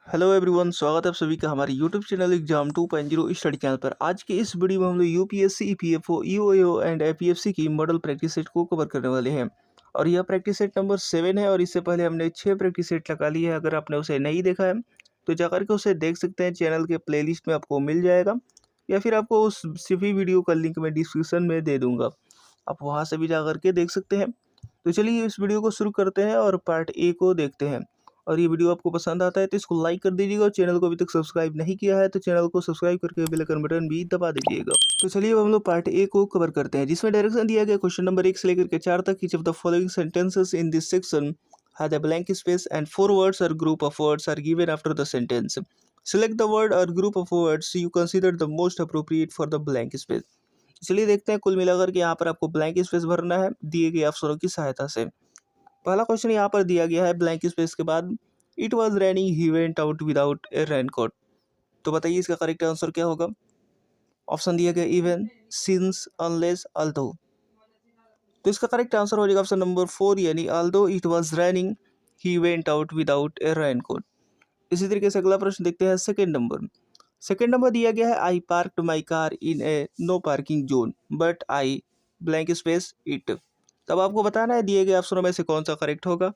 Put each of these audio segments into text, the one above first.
Hello everyone, स्वागत है आप सभी का हमारे YouTube channel exam 2.0 study channel पर। आज के इस वीडियो में हम लोग यूपीएससी, ईपीएफओ, ईओएओ एंड एपीएफसी की मॉडल प्रैक्टिस सेट को कवर करने वाले हैं। और यह प्रैक्टिस सेट नंबर 7 है और इससे पहले हमने 6 प्रैक्टिस सेट लगा ली है। अगर आपने उसे नहीं देखा है तो जाकर के उसे देख सकते हैं, चैनल के प्लेलिस्ट में आपको मिल जाएगा, या फिर आपको उस सभी वीडियो का लिंक मैं डिस्क्रिप्शन में दे दूँगा, आप वहाँ से भी जा के देख सकते हैं। तो चलिए इस वीडियो को शुरू करते हैं और पार्ट ए को देखते हैं। और ये वीडियो आपको पसंद आता है तो इसको लाइक कर दीजिएगा, और चैनल को अभी तक सब्सक्राइब नहीं किया है तो चैनल को सब्सक्राइब करके बेल आइकन बटन भी दबा दीजिएगा। तो चलिए अब हम लोग पार्ट ए को कवर करते हैं, जिसमें डायरेक्शन दिया गया क्वेश्चन नंबर 1 से लेकर के 4 तक। Each of the following sentences in this section has a blank space and 4 words or group of words are given after the sentence. Select the word or group of words you consider the most appropriate for the blank space. चलिए देखते हैं, कुल मिलाकर के यहाँ पर आपको blank space भरना है दिए गए अक्षरों की सहायता से। पहला क्वेश्चन यहाँ पर दिया गया है, ब्लैंक स्पेस के बाद it was raining he went out without A raincoat. तो बताइए इसका करेक्ट आंसर क्या होगा। ऑप्शन दिया गया इवन, सिंस, अनलेस, अल्दो। तो इसका करेक्ट आंसर हो जाएगा ऑप्शन नंबर 4, यानी although it was raining he went out without A raincoat. इसी तरीके से अगला प्रश्न देखते हैं, सेकेंड नंबर दिया गया है, I parked my car in a no parking zone but I blank space it. तब आपको बताना है दिए गए ऑप्शनों में से कौन सा करेक्ट होगा।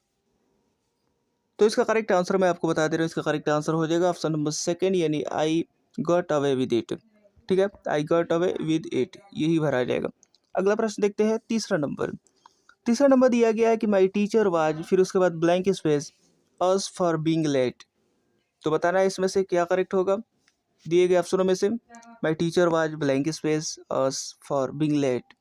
तो इसका करेक्ट आंसर मैं आपको बता दे रहा हूँ, इसका करेक्ट आंसर हो जाएगा ऑप्शन नंबर 2, यानी I got away with it. ठीक है, I got away with it, यही भरा जाएगा। अगला प्रश्न देखते हैं, तीसरा नंबर दिया गया है कि माई टीचर वाज, फिर उसके बाद blank space, us for being late. तो बताना है इसमें से क्या करेक्ट होगा दिए गए ऑप्शनों में से। My teacher was blank space us for being late.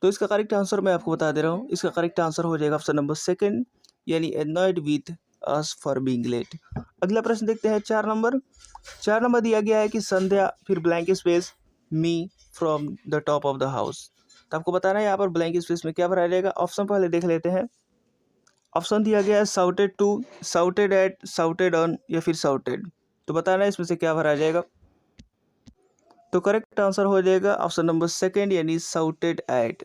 तो इसका करेक्ट आंसर मैं आपको बता दे रहा हूँ, इसका करेक्ट आंसर हो जाएगा ऑप्शन नंबर 2, यानी annoyed with us for being late. अगला प्रश्न देखते हैं, 4 नंबर दिया गया है कि संध्या, फिर blank space, me from the top of the house. तो आपको बताना है यहाँ पर ब्लैंक स्पेस में क्या भरा जाएगा। ऑप्शन पहले देख लेते हैं। ऑप्शन दिया गया है shouted to, shouted at, shouted on, या फिर साउटेड। तो बताना है इसमें से क्या भरा जाएगा। तो करेक्ट आंसर हो जाएगा ऑप्शन नंबर 2, यानी साउटेड एट।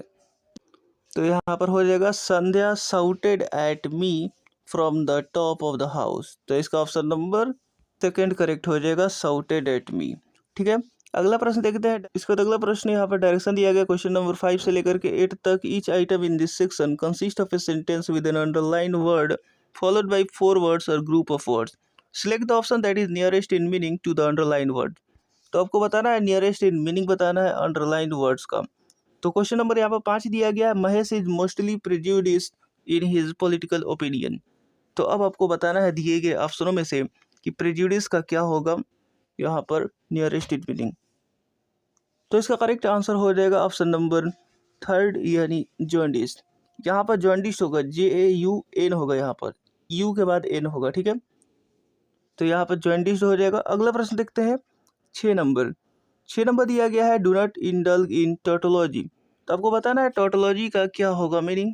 तो यहाँ पर हो जाएगा, Sandhya shouted at me from the top of the house. तो इसका ऑप्शन नंबर 2 करेक्ट हो जाएगा, साउटेड एट मी। ठीक है, अगला प्रश्न देखते हैं। इसका अगला प्रश्न यहाँ पर डायरेक्शन दिया गया क्वेश्चन नंबर 5 से लेकर के 8 तक। Each item in this section consist of a sentence with an underline word followed by 4 words or group of words. Select the option that is nearest in meaning to the underline word. तो आपको बताना है nearest in meaning बताना है underline words का। तो question number यहाँ पर 5 दिया गया है, Mahesh is mostly prejudiced in his political opinion. तो अब आपको बताना है दिए गए ऑप्शनों में से कि प्रेजुडिस का क्या होगा यहाँ पर नियरेस्ट इन मीनिंग। तो इसका करेक्ट आंसर हो जाएगा ऑप्शन नंबर 3, यानी जॉन्डिस। यहाँ पर जॉन्डिस होगा, JAUN होगा, यहाँ पर यू के बाद N होगा। ठीक है, तो यहाँ पर जॉन्डिस हो जाएगा। अगला प्रश्न देखते हैं, 6 नंबर दिया गया है, do not indulge in tautology. तो आपको बताना है टोटोलॉजी का क्या होगा मीनिंग।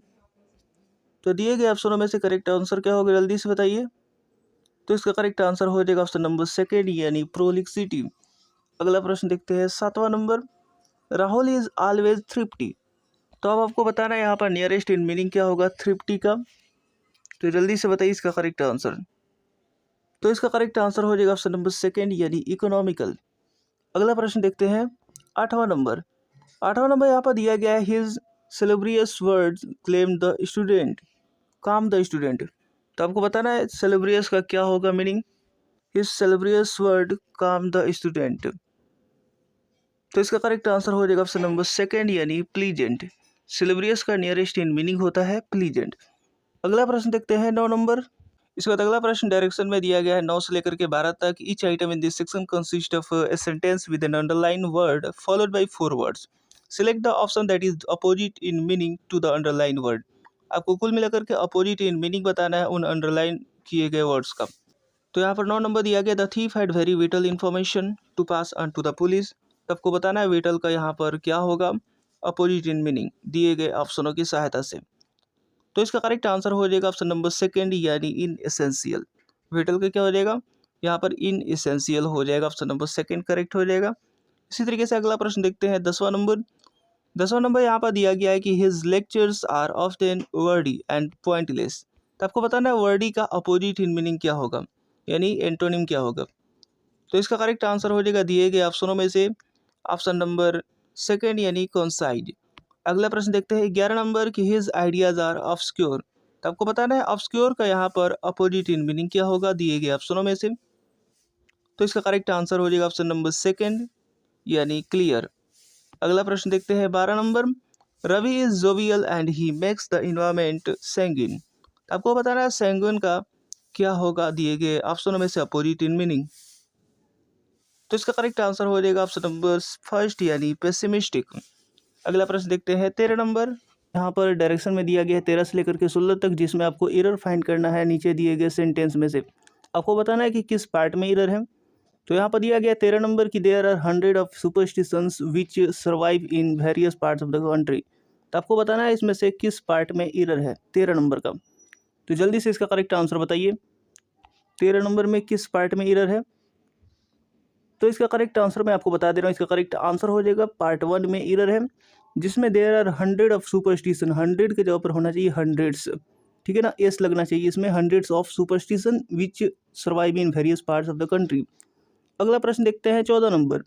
तो दिए गए ऑप्शनों में से करेक्ट आंसर क्या होगा, जल्दी से बताइए। तो इसका करेक्ट आंसर हो जाएगा ऑप्शन नंबर 2, यानी प्रोलिक्सिटी। अगला प्रश्न देखते हैं, 7वां number, Rahul is always thrifty. तो अब आपको बताना है यहाँ पर नियरेस्ट इन मीनिंग क्या होगा थ्रिफ्टी का। तो जल्दी से बताइए इसका करेक्ट आंसर। तो इसका करेक्ट आंसर हो जाएगा ऑप्शन नंबर 2, यानी इकोनॉमिकल। अगला प्रश्न देखते हैं, 8वां नंबर यहाँ पर दिया गया है, his salubrious words calm the student, calm the student. तो आपको बताना है सेलिब्रियस का क्या होगा meaning. His salubrious word calm the student. तो इसका करेक्ट आंसर हो जाएगा ऑप्शन नंबर 2, यानी प्लीजेंट। सेलिब्रियस का नियरेस्ट इन मीनिंग होता है प्लीजेंट। अगला प्रश्न देखते हैं, 9 नंबर। इसके बाद अगला प्रश्न डायरेक्शन में दिया गया है 9 से लेकर के 12 तक। Each item in this section consist of a sentence with an underline word followed by 4 words. Select the option that is opposite in meaning to the underline word. आपको कुल मिलाकर के अपोजिट इन मीनिंग बताना है उन underline किए गए words का। तो यहाँ पर 9 नंबर दिया गया, the thief had very vital information to pass on to the police. तो आपको बताना है विटल का यहाँ पर क्या होगा अपोजिट इन मीनिंग दिए गए ऑप्शनों की सहायता से। तो इसका करेक्ट आंसर हो जाएगा ऑप्शन नंबर 2, यानी इन एसेंशियल। विटल का क्या हो जाएगा यहाँ पर इन एसेंशियल हो जाएगा, ऑप्शन नंबर 2 करेक्ट हो जाएगा। इसी तरीके से अगला प्रश्न देखते हैं, 10वां नंबर यहाँ पर दिया गया है कि his lectures are often wordy and pointless. तो आपको बताना है वर्डी का अपोजिट इन मीनिंग क्या होगा। यानी एंटोनिम क्या होगा। तो इसका करेक्ट आंसर हो जाएगा दिए गए ऑप्शनों में से ऑप्शन नंबर सेकेंड यानी कॉन्साइड। अगला प्रश्न देखते हैं 11 नंबर की हिज आइडियाज आर ऑब्सक्योर। तो आपको बताना है ऑब्सक्योर का यहाँ पर अपोजिट इन मीनिंग क्या होगा दिए गए ऑप्शनों में से। तो इसका करेक्ट आंसर हो जाएगा ऑप्शन नंबर सेकेंड यानी क्लियर। अगला प्रश्न देखते हैं 12 number Ravi is jovial and he makes the environment sanguine. आपको बताना है सैंग्विन का क्या होगा दिए गए ऑप्शनों में से अपोजिट इन मीनिंग। तो इसका करेक्ट आंसर हो जाएगा ऑप्शन नंबर फर्स्ट यानी पेसिमिस्टिक। अगला प्रश्न देखते हैं 13 नंबर। यहाँ पर डायरेक्शन में दिया गया है 13 से लेकर के 16 तक, जिसमें आपको एरर फाइंड करना है नीचे दिए गए सेंटेंस में से। आपको बताना है कि किस पार्ट में एरर है। तो यहाँ पर दिया गया 13 नंबर की there are 100 of superstitions which survive in various parts of the country. तो आपको बताना है इसमें से किस पार्ट में एरर है 13 नंबर का। तो जल्दी से इसका करेक्ट आंसर बताइए, 13 नंबर में किस पार्ट में एरर है। तो इसका करेक्ट आंसर मैं आपको बता दे रहा हूँ, इसका करेक्ट आंसर हो जाएगा पार्ट 1 में एरर है, जिसमें देयर आर 100 ऑफ सुपरस्टिशन। 100 के जगह पर होना चाहिए हंड्रेड्स, ठीक है ना, एस लगना चाहिए इसमें, hundreds of superstition which survive in various parts of the country. अगला प्रश्न देखते हैं 14 नंबर।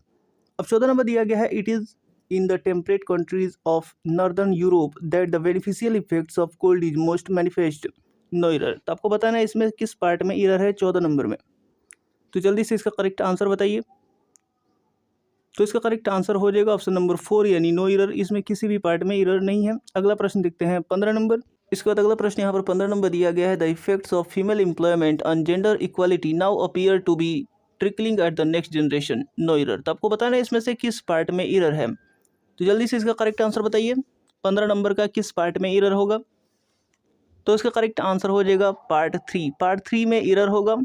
अब 14 नंबर दिया गया है it is in the temperate countries of northern Europe that the beneficial effects of cold is most manifest, no error. तो आपको बताना है इसमें किस पार्ट में एरर है 14 नंबर में। तो जल्दी से इसका करेक्ट आंसर बताइए। तो इसका करेक्ट आंसर हो जाएगा ऑप्शन नंबर 4 यानी नो एरर। इसमें किसी भी पार्ट में एरर नहीं है। अगला प्रश्न देखते हैं 15 नंबर। इसके बाद अगला प्रश्न यहाँ पर 15 नंबर दिया गया है the effects of female employment on gender equality now appear to be trickling at the next generation, no error. तो आपको बताना है इसमें से किस पार्ट में एरर है। तो जल्दी से इसका करेक्ट आंसर बताइए, 15 नंबर का किस पार्ट में एरर होगा। तो इसका करेक्ट आंसर हो जाएगा पार्ट 3। पार्ट 3 में एरर होगा,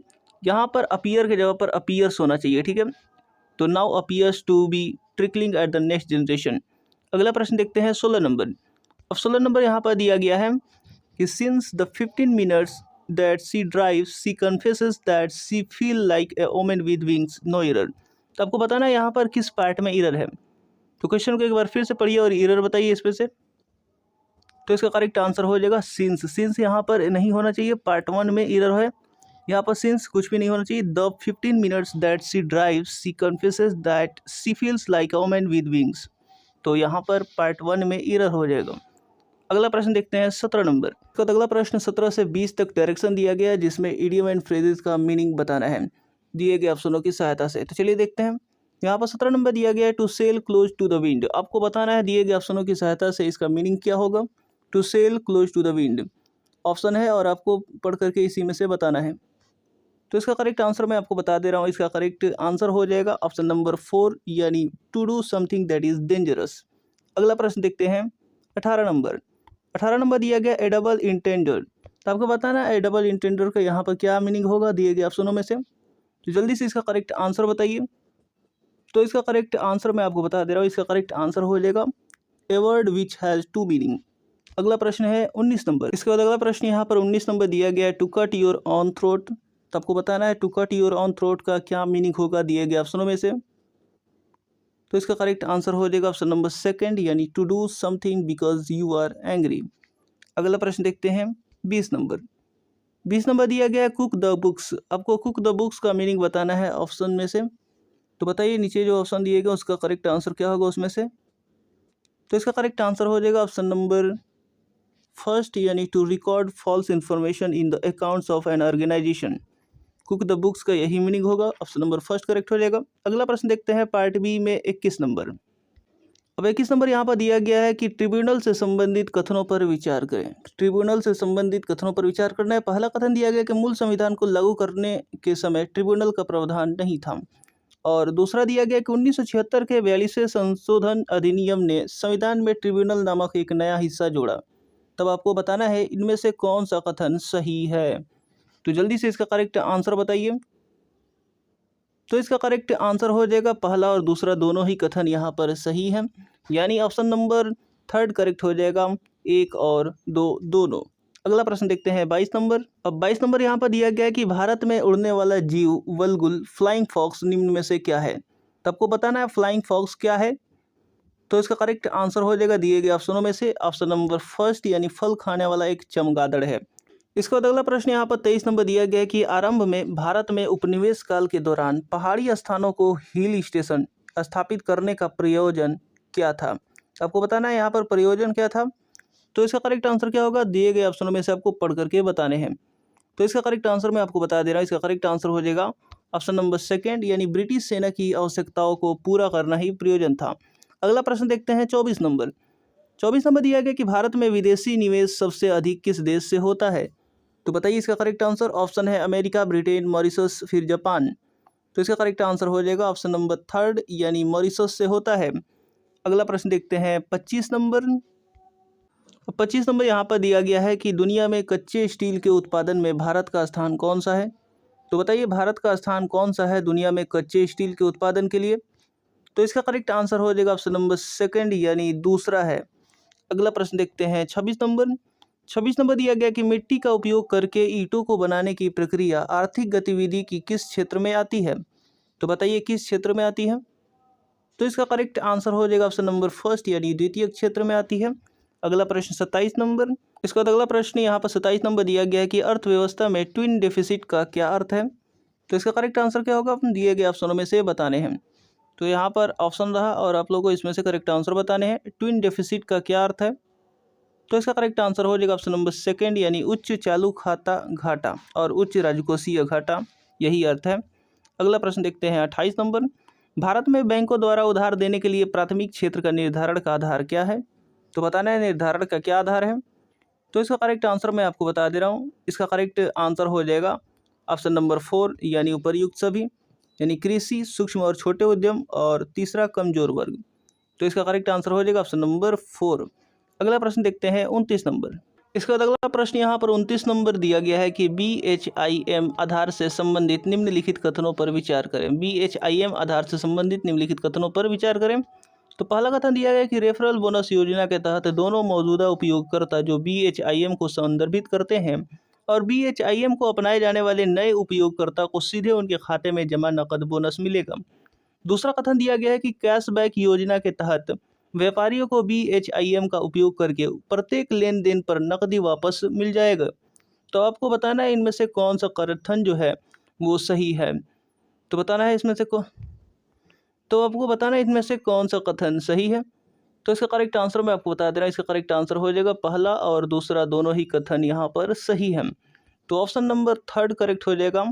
यहाँ पर अपीयर की जगह पर अपीयर्स होना चाहिए, ठीक है। तो now appears to be trickling at the next generation. अगला प्रश्न देखते हैं 16 नंबर। अब 16 नंबर यहाँ पर दिया गया है कि since the 15 minutes that she drives she confesses that she feel like a women with wings, no error. तो आपको बताना है यहाँ पर किस पार्ट में एरर है। तो क्वेश्चन को एक बार फिर से पढ़िए और एरर बताइए इसमें से। तो इसका करेक्ट आंसर हो जाएगा सिंस। सिंस यहाँ पर नहीं होना चाहिए, पार्ट 1 में एरर है, यहाँ पर सिंस कुछ भी नहीं होना चाहिए। The 15 minutes that she drives she confesses that she feels like a woman with wings, तो यहाँ पर पार्ट 1 में एरर हो जाएगा। अगला प्रश्न देखते हैं 17 नंबर। तो अगला प्रश्न 17 से 20 तक डायरेक्शन दिया गया है, जिसमें इडियम एंड फ्रेजेस का मीनिंग बताना है दिए गए ऑप्शनों की सहायता से। तो चलिए देखते हैं। यहाँ पर 17 नंबर दिया गया है to sail close to the wind. आपको बताना है दिए गए ऑप्शनों की सहायता से इसका मीनिंग क्या होगा। To sail close to the wind option है और आपको पढ़ करके इसी में से बताना है। तो इसका करेक्ट आंसर मैं आपको बता दे रहा हूँ, इसका करेक्ट आंसर हो जाएगा ऑप्शन नंबर 4 यानी to do something that is dangerous. अगला प्रश्न देखते हैं 18 नंबर। 18 नंबर दिया गया ए डबल इंटेंडर। तो आपको बताना है ए डबल इंटेंडर का यहाँ पर क्या मीनिंग होगा दिए गए ऑप्शनों में से। तो जल्दी से इसका करेक्ट आंसर बताइए। तो इसका करेक्ट आंसर मैं आपको बता दे रहा हूँ, इसका करेक्ट आंसर हो जाएगा a word which has two meaning. अगला प्रश्न है 19 नंबर। इसके बाद अगला प्रश्न यहाँ पर 19 नंबर दिया गया है to cut your own throat. तो आपको बताना है to cut your own throat का क्या मीनिंग होगा दिए गए ऑप्शनों में से। तो इसका करेक्ट आंसर हो जाएगा ऑप्शन नंबर 2 यानी to do something because you are angry. अगला प्रश्न देखते हैं 20 नंबर। 20 नंबर दिया गया है कुक द बुक्स। आपको कुक द बुक्स का मीनिंग बताना है ऑप्शन में से। तो बताइए नीचे जो ऑप्शन दिए गए उसका करेक्ट आंसर क्या होगा उसमें से। तो इसका करेक्ट आंसर हो जाएगा ऑप्शन नंबर 1 यानी to record false information in the accounts of an organization. Cook the books का यही मीनिंग होगा, ऑप्शन नंबर 1 करेक्ट हो जाएगा। अगला प्रश्न देखते हैं पार्ट बी में 21 नंबर। अब 21 नंबर यहाँ पर दिया गया है कि ट्रिब्यूनल से संबंधित कथनों पर विचार करें। ट्रिब्यूनल से संबंधित कथनों पर विचार करना है। पहला कथन दिया गया कि मूल संविधान को लागू करने के समय ट्रिब्यूनल का प्रावधान नहीं था, और दूसरा दिया गया कि 1976 के 42वें संशोधन अधिनियम ने संविधान में ट्रिब्यूनल नामक एक नया हिस्सा जोड़ा। तब आपको बताना है इनमें से कौन सा कथन सही है। तो जल्दी से इसका करेक्ट आंसर बताइए। तो इसका करेक्ट आंसर हो जाएगा पहला और दूसरा दोनों ही कथन यहाँ पर सही है, यानी ऑप्शन नंबर 3 करेक्ट हो जाएगा, 1 और 2 दोनों। अगला प्रश्न देखते हैं 22 नंबर। अब 22 नंबर यहाँ पर दिया गया है कि भारत में उड़ने वाला जीव वल्गुल फ्लाइंग फॉक्स निम्न में से क्या है। तो आपको बताना है फ्लाइंग फॉक्स क्या है। तो इसका करेक्ट आंसर हो जाएगा दिए गए ऑप्शनों में से ऑप्शन नंबर 1 यानी फल खाने वाला एक चमगादड़ है। इसके बाद अगला प्रश्न यहाँ पर 23 नंबर दिया गया है कि आरंभ में भारत में उपनिवेश काल के दौरान पहाड़ी स्थानों को हिल स्टेशन स्थापित करने का प्रयोजन क्या था। आपको बताना है यहाँ पर प्रयोजन क्या था। तो इसका करेक्ट आंसर क्या होगा, दिए गए ऑप्शनों में से आपको पढ़ करके बताने हैं। तो इसका करेक्ट आंसर मैं आपको बता दे रहा हूँ। इसका करेक्ट आंसर हो जाएगा ऑप्शन नंबर सेकेंड, यानी ब्रिटिश सेना की आवश्यकताओं को पूरा करना ही प्रयोजन था। अगला प्रश्न देखते हैं 24 नंबर। 24 नंबर दिया गया कि भारत में विदेशी निवेश सबसे अधिक किस देश से होता है। तो बताइए इसका करेक्ट आंसर। ऑप्शन है अमेरिका, ब्रिटेन, मॉरिशस, फिर जापान। तो इसका करेक्ट आंसर हो जाएगा ऑप्शन नंबर थर्ड, यानी मॉरिशस से होता है। अगला प्रश्न देखते हैं 25 नंबर। 25 नंबर यहाँ पर दिया गया है कि दुनिया में कच्चे स्टील के उत्पादन में भारत का स्थान कौन सा है। तो बताइए भारत का स्थान कौन सा है दुनिया में कच्चे स्टील के उत्पादन के लिए। तो इसका करेक्ट आंसर हो जाएगा ऑप्शन नंबर सेकंड, यानी दूसरा है। अगला प्रश्न देखते हैं 26 नंबर। 26 नंबर दिया गया कि मिट्टी का उपयोग करके ईंटों को बनाने की प्रक्रिया आर्थिक गतिविधि की किस क्षेत्र में आती है। तो बताइए किस क्षेत्र में आती है। तो इसका करेक्ट आंसर हो जाएगा ऑप्शन नंबर फर्स्ट, यानी द्वितीय क्षेत्र में आती है। अगला प्रश्न 27 नंबर। इसके बाद अगला प्रश्न यहाँ पर 27 नंबर दिया गया है कि अर्थव्यवस्था में ट्विन डेफिसिट का क्या अर्थ है। तो इसका करेक्ट आंसर क्या होगा, अपन दिए गए ऑप्शनों में से बताने हैं। तो यहाँ पर ऑप्शन रहा और आप लोगों को इसमें से करेक्ट आंसर बताने हैं। ट्विन डेफिसिट का क्या अर्थ है। तो इसका करेक्ट आंसर हो जाएगा ऑप्शन नंबर सेकेंड, यानी उच्च चालू खाता घाटा और उच्च राजकोषीय घाटा, यही अर्थ है। अगला प्रश्न देखते हैं 28 नंबर। भारत में बैंकों द्वारा उधार देने के लिए प्राथमिक क्षेत्र का निर्धारण का आधार क्या है। तो बताना है निर्धारण का क्या आधार है। तो इसका करेक्ट आंसर मैं आपको बता दे रहा हूँ। इसका करेक्ट आंसर हो जाएगा ऑप्शन नंबर 4, यानी उपर्युक्त सभी, यानी कृषि, सूक्ष्म और छोटे उद्यम, और तीसरा कमजोर वर्ग। तो इसका करेक्ट आंसर हो जाएगा ऑप्शन नंबर 4। अगला प्रश्न देखते हैं 29 नंबर। इसके बाद अगला प्रश्न यहाँ पर 29 नंबर दिया गया है कि BHIM आधार से संबंधित निम्नलिखित कथनों पर विचार करें। BHIM आधार से संबंधित निम्नलिखित कथनों पर विचार करें। तो पहला कथन दिया गया है कि रेफरल बोनस योजना के तहत दोनों मौजूदा उपयोगकर्ता जो BHIM को संदर्भित करते हैं और BHIM को अपनाए जाने वाले नए उपयोगकर्ता को सीधे उनके खाते में जमा नकद बोनस मिलेगा। दूसरा कथन दिया गया है कि कैशबैक योजना के तहत व्यापारियों को BHIM का उपयोग करके प्रत्येक लेन देन पर नकदी वापस मिल जाएगा। तो आपको बताना है इनमें से कौन सा कथन जो है वो सही है। तो बताना है इसमें से तो आपको बताना है इनमें से कौन सा कथन सही है। तो इसका करेक्ट आंसर मैं आपको बता दे रहा हूँ। इसका करेक्ट आंसर हो जाएगा पहला और दूसरा दोनों ही कथन यहाँ पर सही है। तो ऑप्शन नंबर थर्ड करेक्ट हो जाएगा।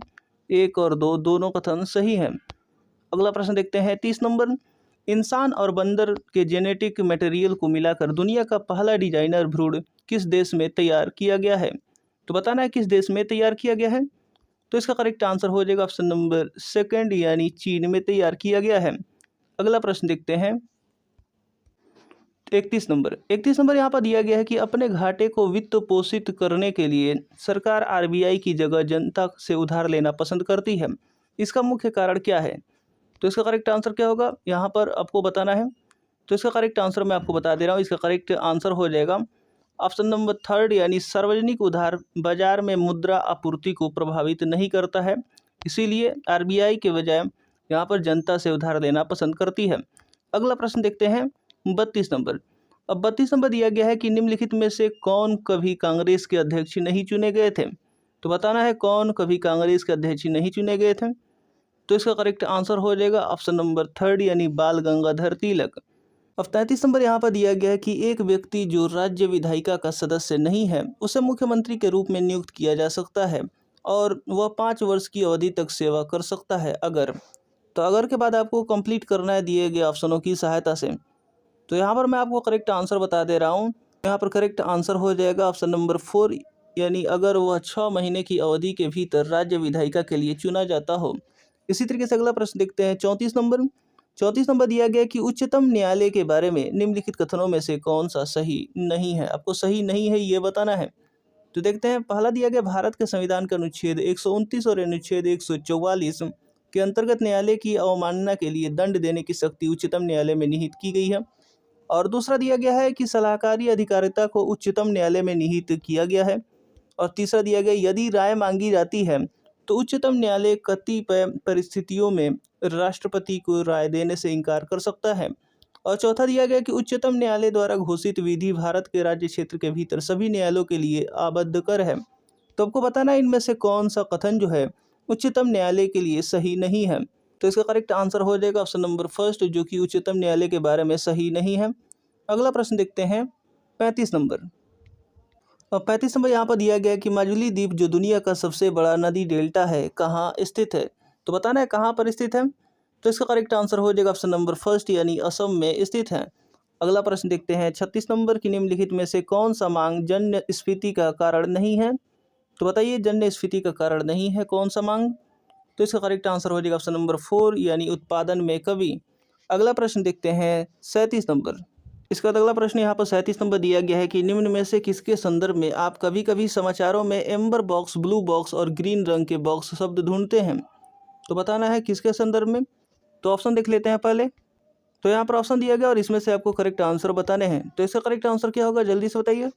1 और 2 दोनों कथन सही है। अगला प्रश्न देखते हैं 30 नंबर। इंसान और बंदर के जेनेटिक मटेरियल को मिलाकर दुनिया का पहला डिजाइनर भ्रूण किस देश में तैयार किया गया है। तो बताना है किस देश में तैयार किया गया है। तो इसका करेक्ट आंसर हो जाएगा ऑप्शन नंबर सेकंड, यानी चीन में तैयार किया गया है। अगला प्रश्न देखते हैं 31 नंबर यहाँ पर दिया गया है कि अपने घाटे को वित्त पोषित करने के लिए सरकार RBI की जगह जनता से उधार लेना पसंद करती है। इसका मुख्य कारण क्या है। तो इसका करेक्ट आंसर क्या होगा यहाँ पर आपको बताना है। तो इसका करेक्ट आंसर मैं आपको बता दे रहा हूँ। इसका करेक्ट आंसर हो जाएगा ऑप्शन नंबर थर्ड, यानी सार्वजनिक उधार बाजार में मुद्रा आपूर्ति को प्रभावित नहीं करता है, इसीलिए RBI के बजाय यहाँ पर जनता से उधार लेना पसंद करती है। अगला प्रश्न देखते हैं 32 नंबर। अब 32 नंबर दिया गया है कि निम्नलिखित में से कौन कभी कांग्रेस के अध्यक्ष नहीं चुने गए थे। तो बताना है कौन कभी कांग्रेस के अध्यक्ष नहीं चुने गए थे। तो इसका करेक्ट आंसर हो जाएगा ऑप्शन नंबर थर्ड, यानी बाल गंगाधर तिलक। अब 33 नंबर यहाँ पर दिया गया है कि एक व्यक्ति जो राज्य विधायिका का सदस्य नहीं है उसे मुख्यमंत्री के रूप में नियुक्त किया जा सकता है और वह 5 वर्ष की अवधि तक सेवा कर सकता है अगर। तो अगर के बाद आपको कंप्लीट करना है दिए गए ऑप्शनों की सहायता से। तो यहाँ पर मैं आपको करेक्ट आंसर बता दे रहा हूँ। यहाँ पर करेक्ट आंसर हो जाएगा ऑप्शन नंबर 4, यानी अगर वह 6 महीने की अवधि के भीतर राज्य विधायिका के लिए चुना जाता हो। इसी तरीके से अगला प्रश्न देखते हैं 34 नंबर। 34 नंबर दिया गया कि उच्चतम न्यायालय के बारे में निम्नलिखित कथनों में से कौन सा सही नहीं है। आपको सही नहीं है ये बताना है। तो देखते हैं पहला दिया गया भारत के संविधान के अनुच्छेद 129 और अनुच्छेद 144 के अंतर्गत न्यायालय की अवमानना के लिए दंड देने की शक्ति उच्चतम न्यायालय में निहित की गई है। और दूसरा दिया गया है कि सलाहकारी अधिकारिता को उच्चतम न्यायालय में निहित किया गया है। और तीसरा दिया गया यदि राय मांगी जाती है तो उच्चतम न्यायालय कतिपय परिस्थितियों में राष्ट्रपति को राय देने से इनकार कर सकता है। और चौथा दिया गया कि उच्चतम न्यायालय द्वारा घोषित विधि भारत के राज्य क्षेत्र के भीतर सभी न्यायालयों के लिए आबद्धकर है। तो आपको बताना है इनमें से कौन सा कथन जो है उच्चतम न्यायालय के लिए सही नहीं है। तो इसका करेक्ट आंसर हो जाएगा ऑप्शन नंबर फर्स्ट, जो कि उच्चतम न्यायालय के बारे में सही नहीं है। अगला प्रश्न देखते हैं 35 नंबर। और 35 नंबर यहाँ पर दिया गया है कि माजुली द्वीप जो दुनिया का सबसे बड़ा नदी डेल्टा है कहाँ स्थित है। तो बताना है कहाँ पर स्थित है। तो इसका करेक्ट आंसर हो जाएगा ऑप्शन नंबर फर्स्ट, यानी असम में स्थित है। अगला प्रश्न देखते हैं 36 नंबर की निम्नलिखित में से कौन सा मांग जन्य स्फीति का कारण नहीं है। तो बताइए जन्य स्फीति का कारण नहीं है कौन सा मांग। तो इसका करेक्ट आंसर हो जाएगा ऑप्शन नंबर 4, यानी उत्पादन में कमी। अगला प्रश्न देखते हैं 37 नंबर। इसका अगला प्रश्न यहाँ पर 37 नंबर दिया गया है कि निम्न में से किसके संदर्भ में आप कभी कभी समाचारों में एम्बर बॉक्स, ब्लू बॉक्स और ग्रीन रंग के बॉक्स शब्द ढूंढते हैं। तो बताना है किसके संदर्भ में। तो ऑप्शन देख लेते हैं पहले। तो यहाँ पर ऑप्शन दिया गया और इसमें से आपको करेक्ट आंसर बताने हैं। तो इसका करेक्ट आंसर क्या होगा, जल्दी से बताइए।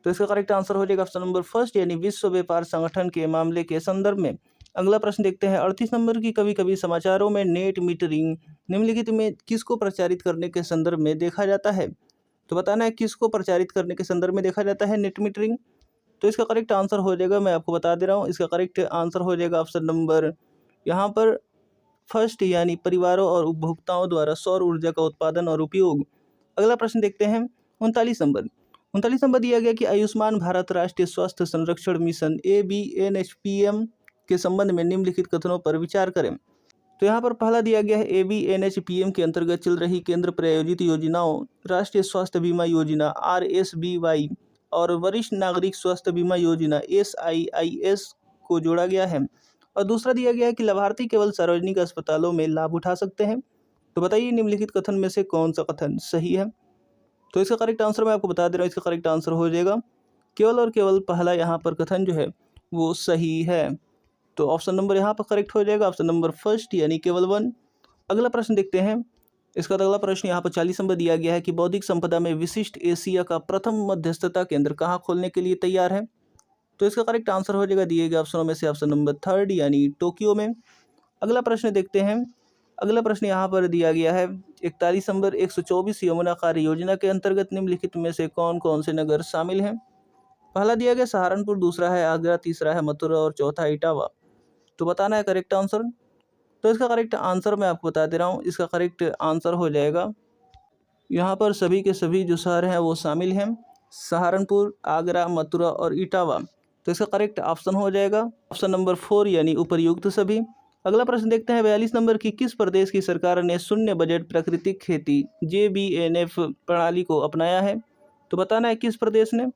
तो इसका करेक्ट आंसर हो जाएगा ऑप्शन नंबर फर्स्ट, यानी विश्व व्यापार संगठन के मामले के संदर्भ में। अगला प्रश्न देखते हैं 38 नंबर की कभी कभी समाचारों में नेट मीटरिंग निम्नलिखित में किसको प्रचारित करने के संदर्भ में देखा जाता है। तो बताना है किसको प्रचारित करने के संदर्भ में देखा जाता है नेट मीटरिंग। तो इसका करेक्ट आंसर हो जाएगा, मैं आपको बता दे रहा हूँ, इसका करेक्ट आंसर हो जाएगा ऑप्शन नंबर यहाँ पर फर्स्ट, यानी परिवारों और उपभोक्ताओं द्वारा सौर ऊर्जा का उत्पादन और उपयोग। अगला प्रश्न देखते हैं 39 नंबर। 39 नंबर दिया गया कि आयुष्मान भारत राष्ट्रीय स्वास्थ्य संरक्षण मिशन ABNHPM के संबंध में निम्नलिखित कथनों पर विचार करें। तो यहाँ पर पहला दिया गया है ABNHPM के अंतर्गत चल रही केंद्र प्रायोजित योजनाओं राष्ट्रीय स्वास्थ्य बीमा योजना RSBY और वरिष्ठ नागरिक स्वास्थ्य बीमा योजना SIIS को जोड़ा गया है। और दूसरा दिया गया है कि लाभार्थी केवल सार्वजनिक अस्पतालों में लाभ उठा सकते हैं। तो बताइए निम्नलिखित कथन में से कौन सा कथन सही है। तो इसका करेक्ट आंसर मैं आपको बता दे रहा हूँ, इसका करेक्ट आंसर हो जाएगा केवल और केवल पहला यहाँ पर कथन जो है वो सही है। तो ऑप्शन नंबर यहाँ पर करेक्ट हो जाएगा ऑप्शन नंबर फर्स्ट, यानी केवल 1। अगला प्रश्न देखते हैं। इसका अगला प्रश्न यहाँ पर 40 नंबर दिया गया है कि बौद्धिक संपदा में विशिष्ट एशिया का प्रथम मध्यस्थता केंद्र कहाँ खोलने के लिए तैयार है। तो इसका करेक्ट आंसर हो जाएगा दिए गए ऑप्शनों में से ऑप्शन नंबर थर्ड, यानी टोक्यो में। अगला प्रश्न देखते हैं। अगला प्रश्न यहाँ पर दिया गया है 41 नंबर 124 यमुना कार्य योजना के अंतर्गत निम्नलिखित में से कौन कौन से नगर शामिल हैं। पहला दिया गया सहारनपुर, दूसरा है आगरा, तीसरा है मथुरा और चौथा इटावा। तो बताना है करेक्ट आंसर। तो इसका करेक्ट आंसर मैं आपको बता दे रहा हूँ, इसका करेक्ट आंसर हो जाएगा यहाँ पर सभी के सभी जो शहर हैं वो शामिल हैं, सहारनपुर, आगरा, मथुरा और इटावा। तो इसका करेक्ट ऑप्शन हो जाएगा ऑप्शन नंबर 4, यानी उपर्युक्त सभी। अगला प्रश्न देखते हैं 42 नंबर की किस प्रदेश की सरकार ने शून्य बजट प्राकृतिक खेती JBNF प्रणाली को अपनाया है। तो बताना है किस प्रदेश ने।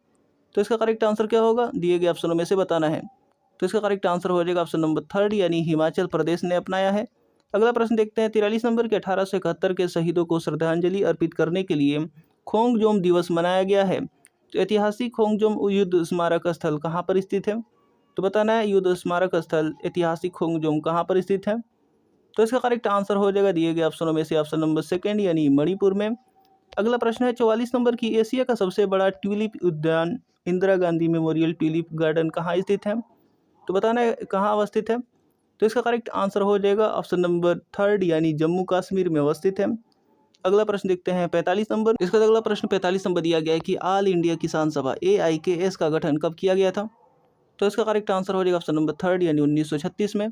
तो इसका करेक्ट आंसर क्या होगा, दिए गए ऑप्शनों में से बताना है। तो इसका करेक्ट आंसर हो जाएगा ऑप्शन नंबर थर्ड, यानी हिमाचल प्रदेश ने अपनाया है। अगला प्रश्न देखते हैं 43 नंबर के 1871 के शहीदों को श्रद्धांजलि अर्पित करने के लिए खोंगजोम दिवस मनाया गया है। तो ऐतिहासिक खोंगजोम युद्ध स्मारक स्थल कहाँ पर स्थित है। तो बताना है युद्ध स्मारक स्थल ऐतिहासिक खोंगजोम कहाँ पर स्थित है। तो इसका करेक्ट आंसर हो जाएगा दिए गए ऑप्शनों में से ऑप्शन नंबर सेकेंड, यानी मणिपुर में। अगला प्रश्न है 44 नंबर की एशिया का सबसे बड़ा ट्यूलिप उद्यान Indira Gandhi memorial tulip garden कहाँ स्थित है। तो बताना है कहाँ अवस्थित है। तो इसका करेक्ट आंसर हो जाएगा ऑप्शन नंबर थर्ड, यानी जम्मू कश्मीर में अवस्थित है। अगला प्रश्न देखते हैं 45 नंबर। इसका अगला प्रश्न 45 नंबर दिया गया है कि ऑल इंडिया किसान सभा AIKS का गठन कब किया गया था। तो इसका करेक्ट आंसर हो जाएगा ऑप्शन नंबर थर्ड, यानी 1936 में।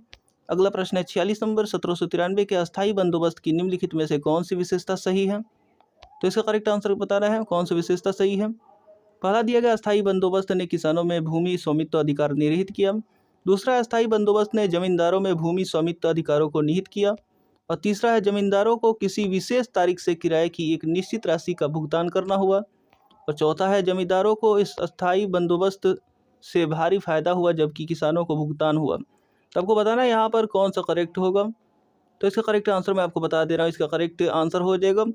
अगला प्रश्न है 46 नंबर 1793 के अस्थायी बंदोबस्त की निम्नलिखित में से कौन सी विशेषता सही है। तो इसका करेक्ट आंसर बताना है कौन सी विशेषता सही है। पहला दिया गया अस्थायी बंदोबस्त ने किसानों में भूमि स्वामित्व अधिकार निहित किया। दूसरा अस्थायी बंदोबस्त ने जमींदारों में भूमि स्वामित्व अधिकारों को निहित किया। और तीसरा है जमींदारों को किसी विशेष तारीख से किराए की एक निश्चित राशि का भुगतान करना हुआ। और चौथा है जमींदारों को इस अस्थायी बंदोबस्त से भारी फायदा हुआ जबकि किसानों को भुगतान हुआ। तो आपको बताना है यहाँ पर कौन सा करेक्ट होगा। तो इसका करेक्ट आंसर मैं आपको बता दे रहा हूँ, इसका करेक्ट आंसर हो जाएगा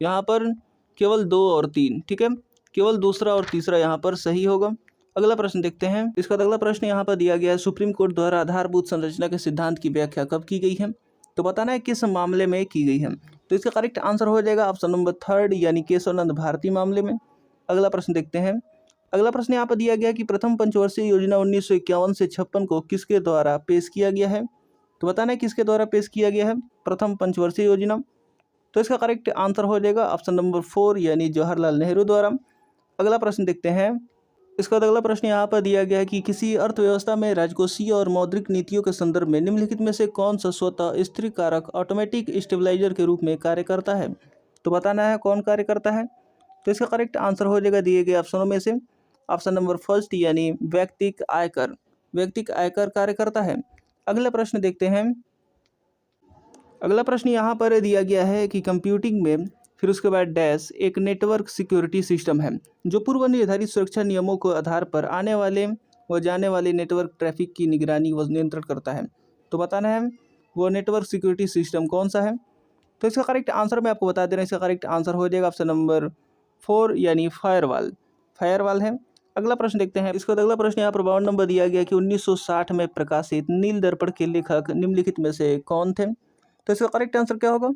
यहाँ पर केवल 2 और 3, ठीक है, केवल दूसरा और तीसरा यहाँ पर सही होगा। अगला प्रश्न देखते हैं। इसका अगला प्रश्न यहाँ पर दिया गया है सुप्रीम कोर्ट द्वारा आधारभूत संरचना के सिद्धांत की व्याख्या कब की गई है। तो बताना है किस मामले में की गई है। तो इसका करेक्ट आंसर हो जाएगा ऑप्शन नंबर थर्ड, यानी केशवनंद भारती मामले में। अगला प्रश्न देखते हैं। अगला प्रश्न यहाँ पर दिया गया कि प्रथम पंचवर्षीय योजना 1951 से 56 को किसके द्वारा पेश किया गया है। तो बताना है किसके द्वारा पेश किया गया है प्रथम पंचवर्षीय योजना। तो इसका करेक्ट आंसर हो जाएगा ऑप्शन नंबर 4, यानी जवाहरलाल नेहरू द्वारा। अगला प्रश्न देखते हैं इसका अगला प्रश्न यहाँ पर दिया गया है कि किसी अर्थव्यवस्था में राजकोषीय और मौद्रिक नीतियों के संदर्भ में निम्नलिखित में से कौन सा स्वतः स्थिर कारक ऑटोमेटिक स्टेबलाइजर के रूप में कार्य करता है। तो बताना है कौन कार्य करता है। तो इसका करेक्ट आंसर हो जाएगा दिए गए ऑप्शनों में से ऑप्शन नंबर फर्स्ट यानी व्यक्तिगत आयकर। व्यक्तिगत आयकर कार्य करता है। अगला प्रश्न देखते हैं। अगला प्रश्न यहाँ पर दिया गया है कि कंप्यूटिंग में फिर उसके बाद डैश एक नेटवर्क सिक्योरिटी सिस्टम है जो पूर्व निर्धारित सुरक्षा नियमों के आधार पर आने वाले व जाने वाले नेटवर्क ट्रैफिक की निगरानी व नियंत्रण करता है। तो बताना है वो नेटवर्क सिक्योरिटी सिस्टम कौन सा है। तो इसका करेक्ट आंसर मैं आपको बता दे रहा हूँ। इसका करेक्ट आंसर हो जाएगा ऑप्शन नंबर 4 यानी फायरवॉल। फायरवॉल है। अगला प्रश्न देखते हैं। इसका अगला प्रश्न यहाँ पर 52 नंबर दिया गया कि 1960 में प्रकाशित नील दर्पण के लेखक निम्नलिखित में से कौन थे। तो इसका करेक्ट आंसर क्या होगा।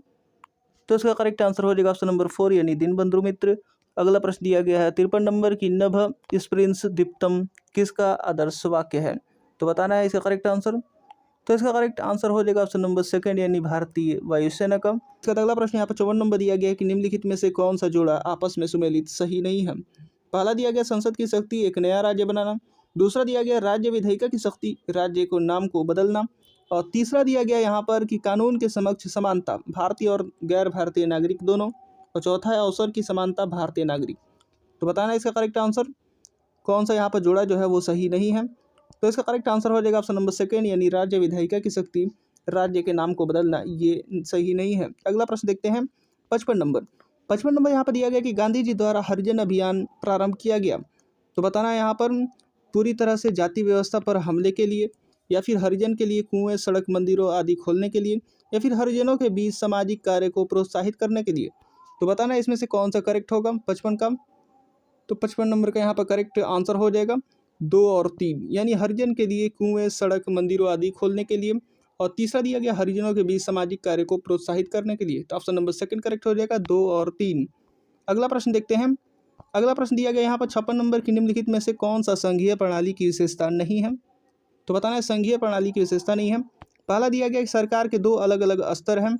तो इसका करेक्ट आंसर हो जाएगा ऑप्शन नंबर 4 यानी दीनबंधु मित्र। अगला प्रश्न दिया गया है 53 नंबर की नभ स्प्रिंस दीप्तम किसका आदर्श वाक्य है। तो बताना है इसका करेक्ट आंसर। तो इसका करेक्ट आंसर हो जाएगा ऑप्शन नंबर 2 यानी भारतीय वायुसेना का। इसका अगला प्रश्न यहाँ पर 54 नंबर दिया गया है कि निम्नलिखित में से कौन सा जोड़ा आपस में सुमेलित सही नहीं है। पहला दिया गया संसद की शक्ति एक नया राज्य बनाना। दूसरा दिया गया राज्य विधायिका की शक्ति राज्य को नाम को बदलना। और तीसरा दिया गया यहाँ पर कि कानून के समक्ष समानता भारतीय और गैर भारतीय नागरिक दोनों। और चौथा है अवसर की समानता भारतीय नागरिक। तो बताना इसका करेक्ट आंसर कौन सा यहाँ पर जोड़ा जो है वो सही नहीं है। तो इसका करेक्ट आंसर हो जाएगा ऑप्शन नंबर 2 यानी राज्य विधायिका की शक्ति राज्य के नाम को बदलना ये सही नहीं है। अगला प्रश्न देखते हैं 55 नंबर यहाँ पर दिया गया कि गांधी जी द्वारा हरिजन अभियान प्रारंभ किया गया। तो बताना है यहाँ पर पूरी तरह से जाति व्यवस्था पर हमले के लिए या फिर हरिजन के लिए कुएं सड़क मंदिरों आदि खोलने के लिए या फिर हरिजनों के बीच सामाजिक कार्य को प्रोत्साहित करने के लिए। तो बताना इसमें से कौन सा करेक्ट होगा 55 का। तो 55 नंबर का यहाँ पर करेक्ट आंसर हो जाएगा 2 और 3 यानी हरिजन के लिए कुएं सड़क मंदिरों आदि खोलने के लिए और तीसरा दिया गया हरिजनों के बीच सामाजिक कार्य को प्रोत्साहित करने के लिए। तो ऑप्शन नंबर 2 करेक्ट हो जाएगा 2 और 3। अगला प्रश्न देखते हैं। अगला प्रश्न दिया गया यहाँ पर 56 नंबर की निम्नलिखित में से कौन सा संघीय प्रणाली की विशेषता नहीं है। तो बताना है संघीय प्रणाली की विशेषता नहीं है। पहला दिया गया कि सरकार के 2 अलग अलग स्तर हैं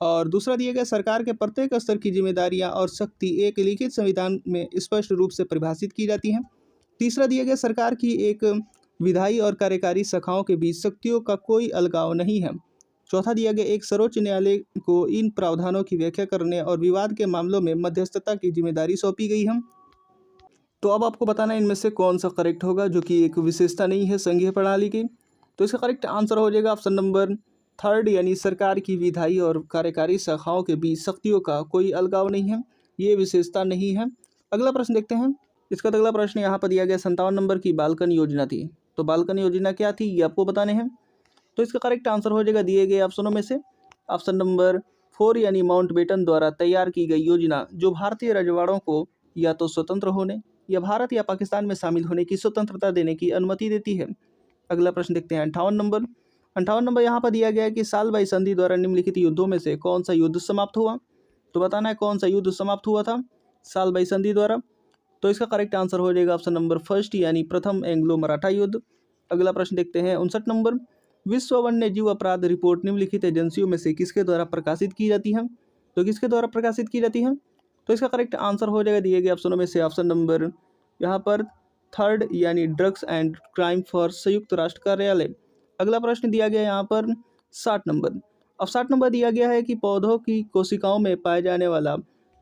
और दूसरा दिया गया सरकार के प्रत्येक स्तर की जिम्मेदारियां और शक्ति एक लिखित संविधान में स्पष्ट रूप से परिभाषित की जाती हैं। तीसरा दिया गया सरकार की एक विधायी और कार्यकारी शाखाओं के बीच शक्तियों का कोई अलगाव नहीं है। चौथा दिया गया एक सर्वोच्च न्यायालय को इन प्रावधानों की व्याख्या करने और विवाद के मामलों में मध्यस्थता की जिम्मेदारी सौंपी गई है। तो अब आपको बताना है इनमें से कौन सा करेक्ट होगा जो कि एक विशेषता नहीं है संघीय प्रणाली की। तो इसका करेक्ट आंसर हो जाएगा ऑप्शन नंबर 3 यानी सरकार की विधायी और कार्यकारी शाखाओं के बीच शक्तियों का कोई अलगाव नहीं है, ये विशेषता नहीं है। अगला प्रश्न देखते हैं। इसका अगला प्रश्न यहाँ पर दिया गया 57 नंबर की बालकन योजना थी। तो बालकन योजना क्या थी ये आपको बताने हैं। तो इसका करेक्ट आंसर हो जाएगा दिए गए ऑप्शनों में से ऑप्शन नंबर 4 यानी माउंटबेटन द्वारा तैयार की गई योजना जो भारतीय रजवाड़ों को या तो स्वतंत्र होने या भारत या पाकिस्तान में शामिल होने की स्वतंत्रता देने की अनुमति देती है। अगला प्रश्न देखते हैं 58 नंबर यहाँ पर दिया गया है कि सालबाई संधि द्वारा निम्नलिखित युद्धों में से कौन सा युद्ध समाप्त हुआ। तो बताना है कौन सा युद्ध समाप्त हुआ था सालबाई संधि द्वारा। तो इसका करेक्ट आंसर हो जाएगा ऑप्शन नंबर 1 यानी प्रथम एंग्लो मराठा युद्ध। अगला प्रश्न देखते हैं 59 नंबर विश्व वन्य जीव अपराध रिपोर्ट निम्नलिखित एजेंसियों में से किसके द्वारा प्रकाशित की जाती है। तो किसके द्वारा प्रकाशित की जाती है। तो इसका करेक्ट आंसर हो जाएगा दिए गए ऑप्शनों में से ऑप्शन नंबर यहाँ पर 3 यानी ड्रग्स एंड क्राइम फॉर संयुक्त राष्ट्र कार्यालय। अगला प्रश्न दिया गया यहाँ पर 60 नंबर। अब 60 नंबर दिया गया है कि पौधों की कोशिकाओं में पाए जाने वाला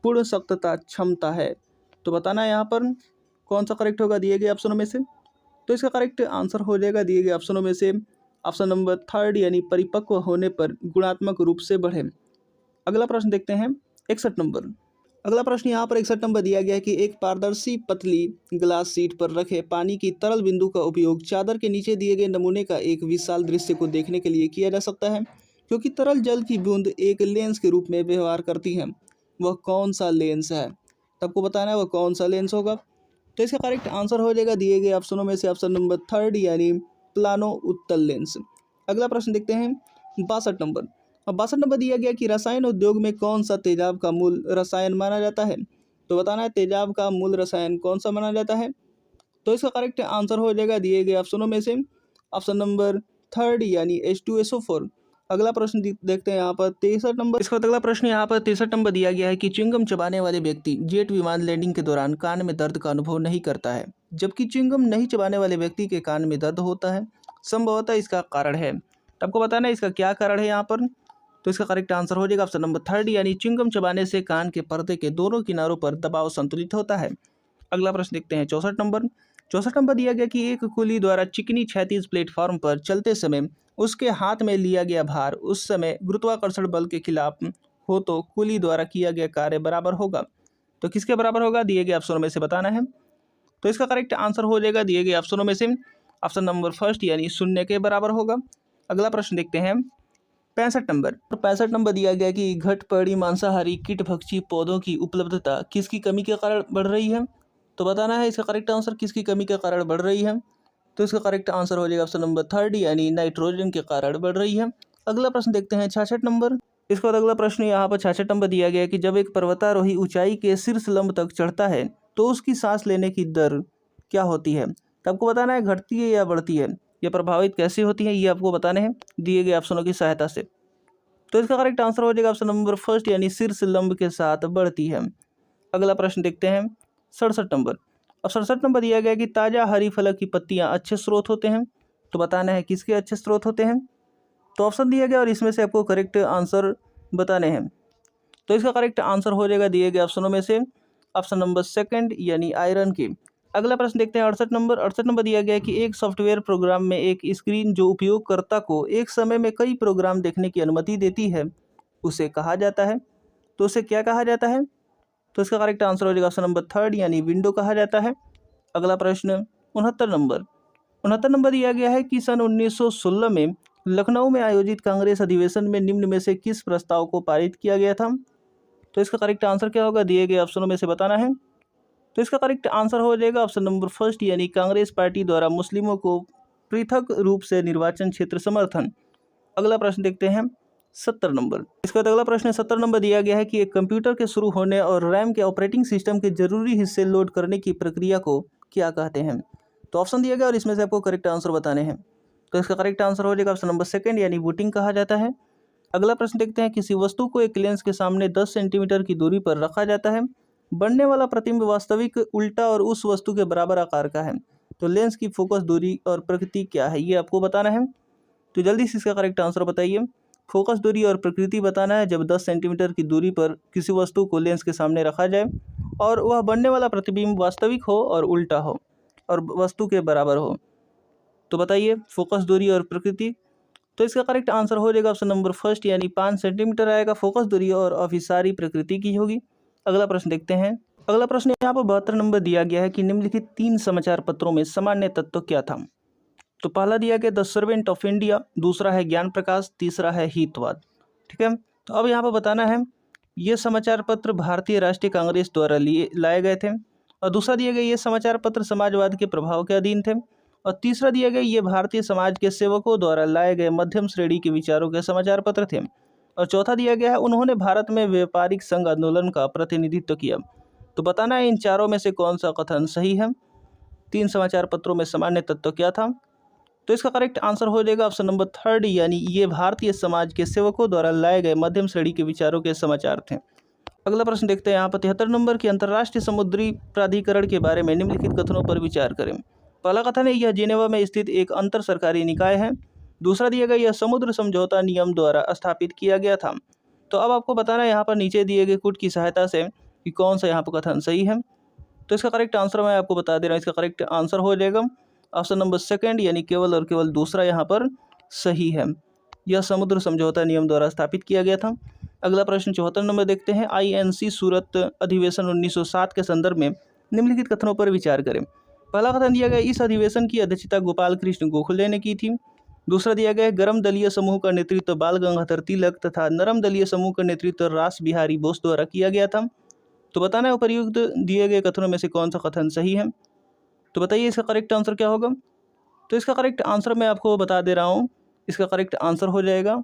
पूर्ण सख्तता क्षमता है। तो बताना है यहाँ पर कौन सा करेक्ट होगा दिए गए ऑप्शनों में से। तो इसका करेक्ट आंसर हो जाएगा दिए गए ऑप्शनों में से ऑप्शन नंबर 3 यानी परिपक्व होने पर गुणात्मक रूप से बढ़े। अगला प्रश्न देखते हैं 61 नंबर। अगला प्रश्न यहाँ पर 61 नंबर दिया गया है कि एक पारदर्शी पतली ग्लास शीट पर रखे पानी की तरल बिंदु का उपयोग चादर के नीचे दिए गए नमूने का एक विशाल दृश्य को देखने के लिए किया जा सकता है क्योंकि तरल जल की बूंद एक लेंस के रूप में व्यवहार करती है। वह कौन सा लेंस है। सबको बताना है वह कौन सा लेंस होगा। तो इसका करेक्ट आंसर हो जाएगा दिए गए ऑप्शनों में से ऑप्शन नंबर 3 यानी प्लानो उत्तल लेंस। अगला प्रश्न देखते हैं 62 नंबर। अब 62 नंबर दिया गया कि रसायन उद्योग में कौन सा तेजाब का मूल रसायन माना जाता है। तो बताना है तेजाब का मूल रसायन कौन सा माना जाता है। तो इसका करेक्ट आंसर हो जाएगा दिए गए ऑप्शनों में से ऑप्शन नंबर 3 यानी H2SO4। अगला प्रश्न देखते हैं यहाँ पर 63 नंबर। इसका अगला प्रश्न यहाँ पर 63 नंबर दिया गया है कि च्युइंगम चबाने वाले व्यक्ति जेट विमान लैंडिंग के दौरान कान में दर्द का अनुभव नहीं करता है, जबकि च्युइंगम नहीं चबाने वाले व्यक्ति के कान में दर्द होता है। संभवतः इसका कारण है, तो आपको बताना है इसका क्या कारण है यहाँ पर। तो इसका करेक्ट आंसर हो जाएगा ऑप्शन नंबर 3, यानी च्युइंगम चबाने से कान के पर्दे के दोनों किनारों पर दबाव संतुलित होता है। अगला प्रश्न देखते हैं 64 नंबर। 64 नंबर दिया गया कि एक कुली द्वारा चिकनी क्षैतिज प्लेटफॉर्म पर चलते समय उसके हाथ में लिया गया भार उस समय गुरुत्वाकर्षण बल के खिलाफ हो तो कुली द्वारा किया गया कार्य बराबर होगा। तो किसके बराबर होगा, दिए गए ऑप्शनों में से बताना है। तो इसका करेक्ट आंसर हो जाएगा दिए गए ऑप्शनों में से ऑप्शन नंबर 1 यानी 0 के बराबर होगा। अगला प्रश्न देखते हैं 65 नंबर। 65 नंबर दिया गया कि घटपड़ी मांसाहारी कीटभक्षी पौधों की उपलब्धता किसकी कमी के कारण बढ़ रही है। तो बताना है इसका करेक्ट आंसर किसकी कमी के कारण बढ़ रही है। तो इसका करेक्ट आंसर हो जाएगा ऑप्शन नंबर 3 यानी नाइट्रोजन के कारण बढ़ रही है। अगला प्रश्न देखते हैं 66 नंबर। इसके बाद अगला प्रश्न यहाँ पर 66 नंबर दिया गया है कि जब एक पर्वतारोही ऊंचाई के शीर्ष लंब तक चढ़ता है तो उसकी सांस लेने की दर क्या होती है। तो आपको बताना है घटती है या बढ़ती है, यह प्रभावित कैसे होती है, ये आपको बताने हैं दिए गए ऑप्शनों की सहायता से। तो इसका करेक्ट आंसर हो जाएगा ऑप्शन नंबर 1 यानी शीर्ष लंब के साथ बढ़ती है। अगला प्रश्न देखते हैं 67 नंबर। अब 67 नंबर दिया गया कि ताज़ा हरी फल की पत्तियां अच्छे स्रोत होते हैं। तो बताना है किसके अच्छे स्रोत होते हैं। तो ऑप्शन दिया गया और इसमें से आपको करेक्ट आंसर बताने हैं। तो इसका करेक्ट आंसर हो जाएगा दिए गए ऑप्शनों में से ऑप्शन नंबर 2 यानी आयरन के। अगला प्रश्न देखते हैं 68 नंबर। 68 नंबर दिया गया है कि एक सॉफ्टवेयर प्रोग्राम में एक स्क्रीन जो उपयोगकर्ता को एक समय में कई प्रोग्राम देखने की अनुमति देती है उसे कहा जाता है। तो उसे क्या कहा जाता है। तो इसका करेक्ट आंसर हो जाएगा ऑप्शन नंबर 3 यानी विंडो कहा जाता है। अगला प्रश्न 69 नंबर। 69 नंबर दिया गया है कि सन 1916 में लखनऊ में आयोजित कांग्रेस अधिवेशन में निम्न में से किस प्रस्ताव को पारित किया गया था। तो इसका करेक्ट आंसर क्या होगा, दिए गए ऑप्शनों में से बताना है। तो इसका करेक्ट आंसर हो जाएगा ऑप्शन नंबर 1 यानी कांग्रेस पार्टी द्वारा मुस्लिमों को पृथक रूप से निर्वाचन क्षेत्र समर्थन। अगला प्रश्न देखते हैं 70 नंबर। इसका अगला प्रश्न 70 नंबर दिया गया है कि एक कंप्यूटर के शुरू होने और रैम के ऑपरेटिंग सिस्टम के जरूरी हिस्से लोड करने की प्रक्रिया को क्या कहते हैं। तो ऑप्शन दिया गया और इसमें से आपको करेक्ट आंसर बताने हैं। तो इसका करेक्ट आंसर हो जाएगा ऑप्शन नंबर 2 यानी बूटिंग कहा जाता है। अगला प्रश्न देखते हैं किसी वस्तु को एक लेंस के सामने 10 सेंटीमीटर की दूरी पर रखा जाता है। बनने वाला प्रतिबिंब वास्तविक उल्टा और उस वस्तु के बराबर आकार का है। तो लेंस की फोकस दूरी और प्रकृति क्या है, ये आपको बताना है। तो जल्दी से इसका करेक्ट आंसर बताइए। फोकस दूरी और प्रकृति बताना है जब 10 सेंटीमीटर की दूरी पर किसी वस्तु को लेंस के सामने रखा जाए और वह बनने वाला प्रतिबिंब वास्तविक हो और उल्टा हो और वस्तु के बराबर हो। तो बताइए फोकस दूरी और प्रकृति। तो इसका करेक्ट आंसर हो जाएगा ऑप्शन नंबर 1 यानी 5 सेंटीमीटर आएगा फोकस दूरी और अभिसारी प्रकृति की होगी। अगला प्रश्न देखते हैं। अगला प्रश्न यहाँ पर 72 नंबर दिया गया है कि निम्नलिखित 3 समाचार पत्रों में सामान्य तत्व क्या था। तो पहला दिया गया द सर्वेंट ऑफ इंडिया, दूसरा है ज्ञान प्रकाश, तीसरा है हितवाद। ठीक है, तो अब यहाँ पर बताना है ये समाचार पत्र भारतीय राष्ट्रीय कांग्रेस द्वारा लाए गए थे, और दूसरा दिया गया ये समाचार पत्र समाजवाद के प्रभाव के अधीन थे, और तीसरा दिया गया ये भारतीय समाज के सेवकों द्वारा लाए गए मध्यम श्रेणी के विचारों के समाचार पत्र थे, और चौथा दिया गया है उन्होंने भारत में व्यापारिक संघ आंदोलन का प्रतिनिधित्व किया। तो बताना है इन चारों में से कौन सा कथन सही है। 3 समाचार पत्रों में सामान्य तत्व क्या था। तो इसका करेक्ट आंसर हो जाएगा ऑप्शन नंबर 3 यानी ये भारतीय समाज के सेवकों द्वारा लाए गए मध्यम श्रेणी के विचारों के समाचार थे। अगला प्रश्न देखते हैं यहाँ पर 73 नंबर की अंतर्राष्ट्रीय समुद्री प्राधिकरण के बारे में निम्नलिखित कथनों पर विचार करें। पहला कथन है यह जेनेवा में स्थित एक अंतर सरकारी निकाय है। दूसरा दिया गया यह समुद्र समझौता नियम द्वारा स्थापित किया गया था। तो अब आपको बताना है यहाँ पर नीचे दिए गए कुट की सहायता से कि कौन सा यहाँ पर कथन सही है। तो इसका करेक्ट आंसर मैं आपको बता दे रहा हूँ। इसका करेक्ट आंसर हो जाएगा ऑप्शन नंबर 2 यानी केवल और केवल दूसरा यहाँ पर सही है। यह समुद्र समझौता नियम द्वारा स्थापित किया गया था। अगला प्रश्न 74 नंबर देखते हैं। INC सूरत अधिवेशन 1907 के संदर्भ में निम्नलिखित कथनों पर विचार करें। पहला कथन दिया गया इस अधिवेशन की अध्यक्षता गोपाल कृष्ण गोखले ने की थी। दूसरा दिया गया गर्म दलीय समूह का नेतृत्व बाल गंगाधर तिलक तथा नरम दलीय समूह का नेतृत्व रास बिहारी बोस द्वारा किया गया था। तो बताना है उपर्युक्त दिए गए कथनों में से कौन सा कथन सही है। तो बताइए इसका करेक्ट आंसर क्या होगा। तो इसका करेक्ट आंसर मैं आपको बता दे रहा हूँ। इसका करेक्ट आंसर हो जाएगा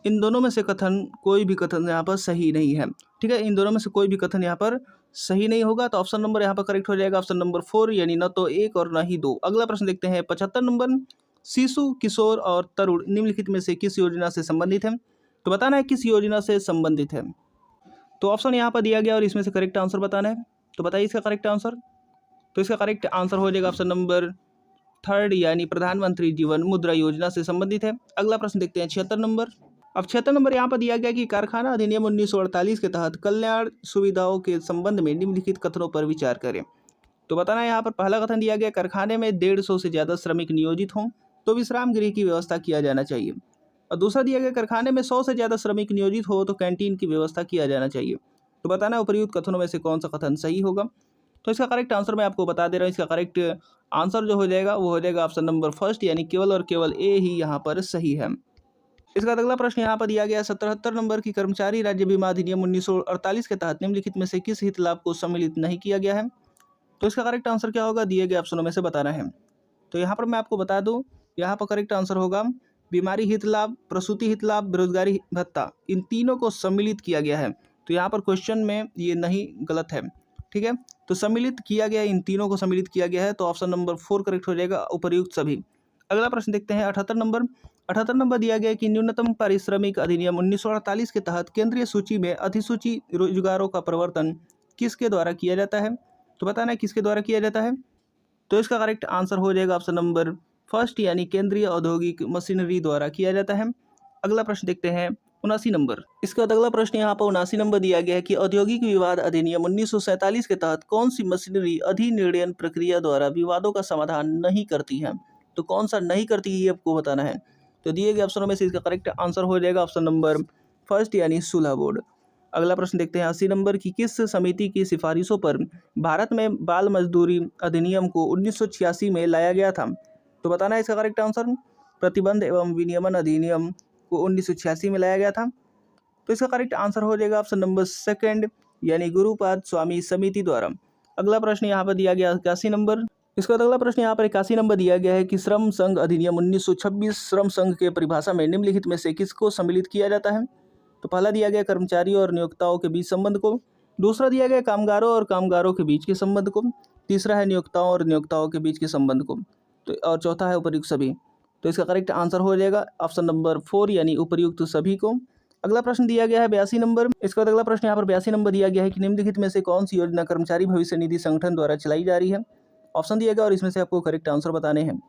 इन दोनों में से कथन कोई भी कथन यहाँ पर सही नहीं है। ठीक है, इन दोनों में से कोई भी कथन यहाँ पर सही नहीं होगा। तो ऑप्शन नंबर यहाँ पर करेक्ट हो जाएगा ऑप्शन नंबर 4 यानी न तो 1 और न ही 2। अगला प्रश्न देखते हैं 75 नंबर। शिशु, किशोर और तरुण निम्नलिखित में से किस योजना से संबंधित है? तो बताना है किस योजना से संबंधित है। तो ऑप्शन यहाँ पर दिया गया और इसमें से करेक्ट आंसर बताना है। तो बताइए इसका करेक्ट आंसर। तो इसका करेक्ट आंसर हो जाएगा ऑप्शन नंबर 3 यानी प्रधानमंत्री जीवन मुद्रा योजना से संबंधित है। अगला प्रश्न देखते हैं 76 नंबर। अब 76 नंबर यहाँ पर दिया गया कि कारखाना अधिनियम 1948 के तहत कल्याण सुविधाओं के संबंध में निम्नलिखित कथनों पर विचार करें। तो बताना है यहाँ पर पहला कथन दिया गया कारखाने में 150 से ज़्यादा श्रमिक नियोजित हों तो विश्राम गृह की व्यवस्था किया जाना चाहिए। और दूसरा दिया गया कारखाने में 100 से ज़्यादा श्रमिक नियोजित हो तो कैंटीन की व्यवस्था किया जाना चाहिए। तो बताना है उपर्युक्त कथनों में से कौन सा कथन सही होगा। तो इसका करेक्ट आंसर मैं आपको बता दे रहा हूँ। इसका करेक्ट आंसर जो हो जाएगा वो हो जाएगा ऑप्शन नंबर फर्स्ट यानी केवल और केवल ए ही यहाँ पर सही है। इसका अगला प्रश्न यहाँ पर दिया गया 77 नंबर की कर्मचारी राज्य बीमा अधिनियम 1948 के तहत निम्नलिखित में से किस हित लाभ को सम्मिलित नहीं किया गया है। तो इसका करेक्ट आंसर क्या होगा, दिए गए ऑप्शनों में से बताना है। तो यहाँ पर मैं आपको बता दूँ, यहाँ पर करेक्ट आंसर होगा बीमारी हित लाभ, प्रसूति हित लाभ, बेरोजगारी भत्ता, इन तीनों को सम्मिलित किया गया है। तो यहाँ पर क्वेश्चन में ये नहीं गलत है, ठीक है। तो सम्मिलित किया गया, इन तीनों को सम्मिलित किया गया है। तो ऑप्शन नंबर 4 करेक्ट हो जाएगा, उपर्युक्त सभी। अगला प्रश्न देखते हैं 78 नंबर। 78 नंबर दिया गया कि न्यूनतम पारिश्रमिक अधिनियम 1948 के तहत केंद्रीय सूची में अधिसूची रोजगारों का प्रवर्तन किसके द्वारा किया जाता है। तो बताना है किसके द्वारा किया जाता है। तो इसका करेक्ट आंसर हो जाएगा ऑप्शन नंबर फर्स्ट यानी केंद्रीय औद्योगिक मशीनरी द्वारा किया जाता है। अगला प्रश्न देखते हैं 79 नंबर। इसका अगला प्रश्न यहाँ पर 79 नंबर दिया गया है कि औद्योगिक विवाद अधिनियम 1947 के तहत कौन सी मशीनरी अधिनिर्णय प्रक्रिया द्वारा विवादों का समाधान नहीं करती है। तो कौन सा नहीं करती है ये आपको बताना है। तो दिए गए ऑप्शनों में से इसका करेक्ट आंसर हो जाएगा ऑप्शन नंबर फर्स्ट यानी सुलह बोर्ड। अगला प्रश्न देखते हैं 80 नंबर की किस समिति की सिफारिशों पर भारत में बाल मजदूरी अधिनियम को 1986 में लाया गया था। तो बताना है इसका करेक्ट आंसर। प्रतिबंध एवं विनियमन अधिनियम को 1986 में लाया गया था। तो इसका करेक्ट आंसर हो जाएगा ऑप्शन नंबर सेकंड यानी गुरुपाद स्वामी समिति द्वारा। अगला प्रश्न यहाँ पर दिया गया 81 नंबर। इसका अगला प्रश्न यहाँ पर 81 नंबर दिया गया है कि श्रम संघ अधिनियम 1926 श्रम संघ के परिभाषा में निम्नलिखित में से किसको सम्मिलित किया जाता है। तो पहला दिया गया कर्मचारियों और नियोक्ताओं के बीच संबंध को, दूसरा दिया गया कामगारों और कामगारों के बीच के संबंध को, तीसरा है नियोक्ताओं और नियोक्ताओं के बीच के संबंध को, तो और चौथा है उपर्युक्त सभी। तो इसका करेक्ट आंसर हो जाएगा ऑप्शन नंबर 4 यानी उपर्युक्त सभी को। अगला प्रश्न दिया गया है 82 नंबर। इसका अगला प्रश्न यहाँ पर 82 नंबर दिया गया है कि निम्नलिखित में से कौन सी योजना कर्मचारी भविष्य निधि संगठन द्वारा चलाई जा रही है। ऑप्शन दिया गया और इसमें से आपको करेक्ट आंसर बताने हैं।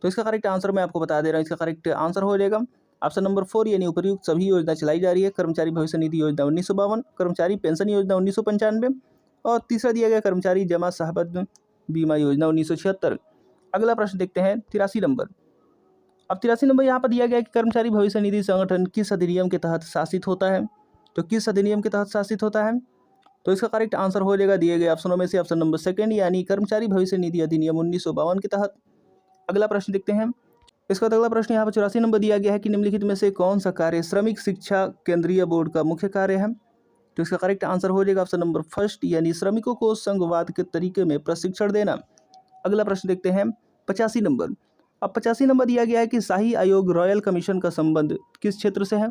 तो इसका करेक्ट आंसर मैं आपको बता दे रहा हूँ। इसका करेक्ट आंसर हो जाएगा ऑप्शन नंबर 4 यानी उपर्युक्त सभी योजना चलाई जा रही है। कर्मचारी भविष्य निधि योजना 1952, कर्मचारी पेंशन योजना 1995 और तीसरा दिया गया कर्मचारी जमा साहबद बीमा योजना 1976। अगला प्रश्न देखते हैं 83 नंबर। अब 83 नंबर यहाँ पर दिया गया कि कर्मचारी भविष्य निधि संगठन किस अधिनियम के तहत शासित होता है। तो किस अधिनियम के तहत शासित होता है। तो इसका करेक्ट आंसर हो जाएगा दिए गए ऑप्शनों में से ऑप्शन नंबर सेकंड यानी कर्मचारी भविष्य निधि अधिनियम 1952 के तहत। अगला प्रश्न देखते हैं। इसका अगला प्रश्न यहाँ पर 84 नंबर दिया गया है कि निम्नलिखित में से कौन सा कार्य श्रमिक शिक्षा केंद्रीय बोर्ड का मुख्य कार्य है। तो इसका करेक्ट आंसर हो जाएगा ऑप्शन नंबर फर्स्ट यानी श्रमिकों को संघवाद के तरीके में प्रशिक्षण देना। अगला प्रश्न देखते हैं 85 नंबर। अब 85 नंबर दिया गया है कि शाही आयोग रॉयल कमीशन का संबंध किस क्षेत्र से है।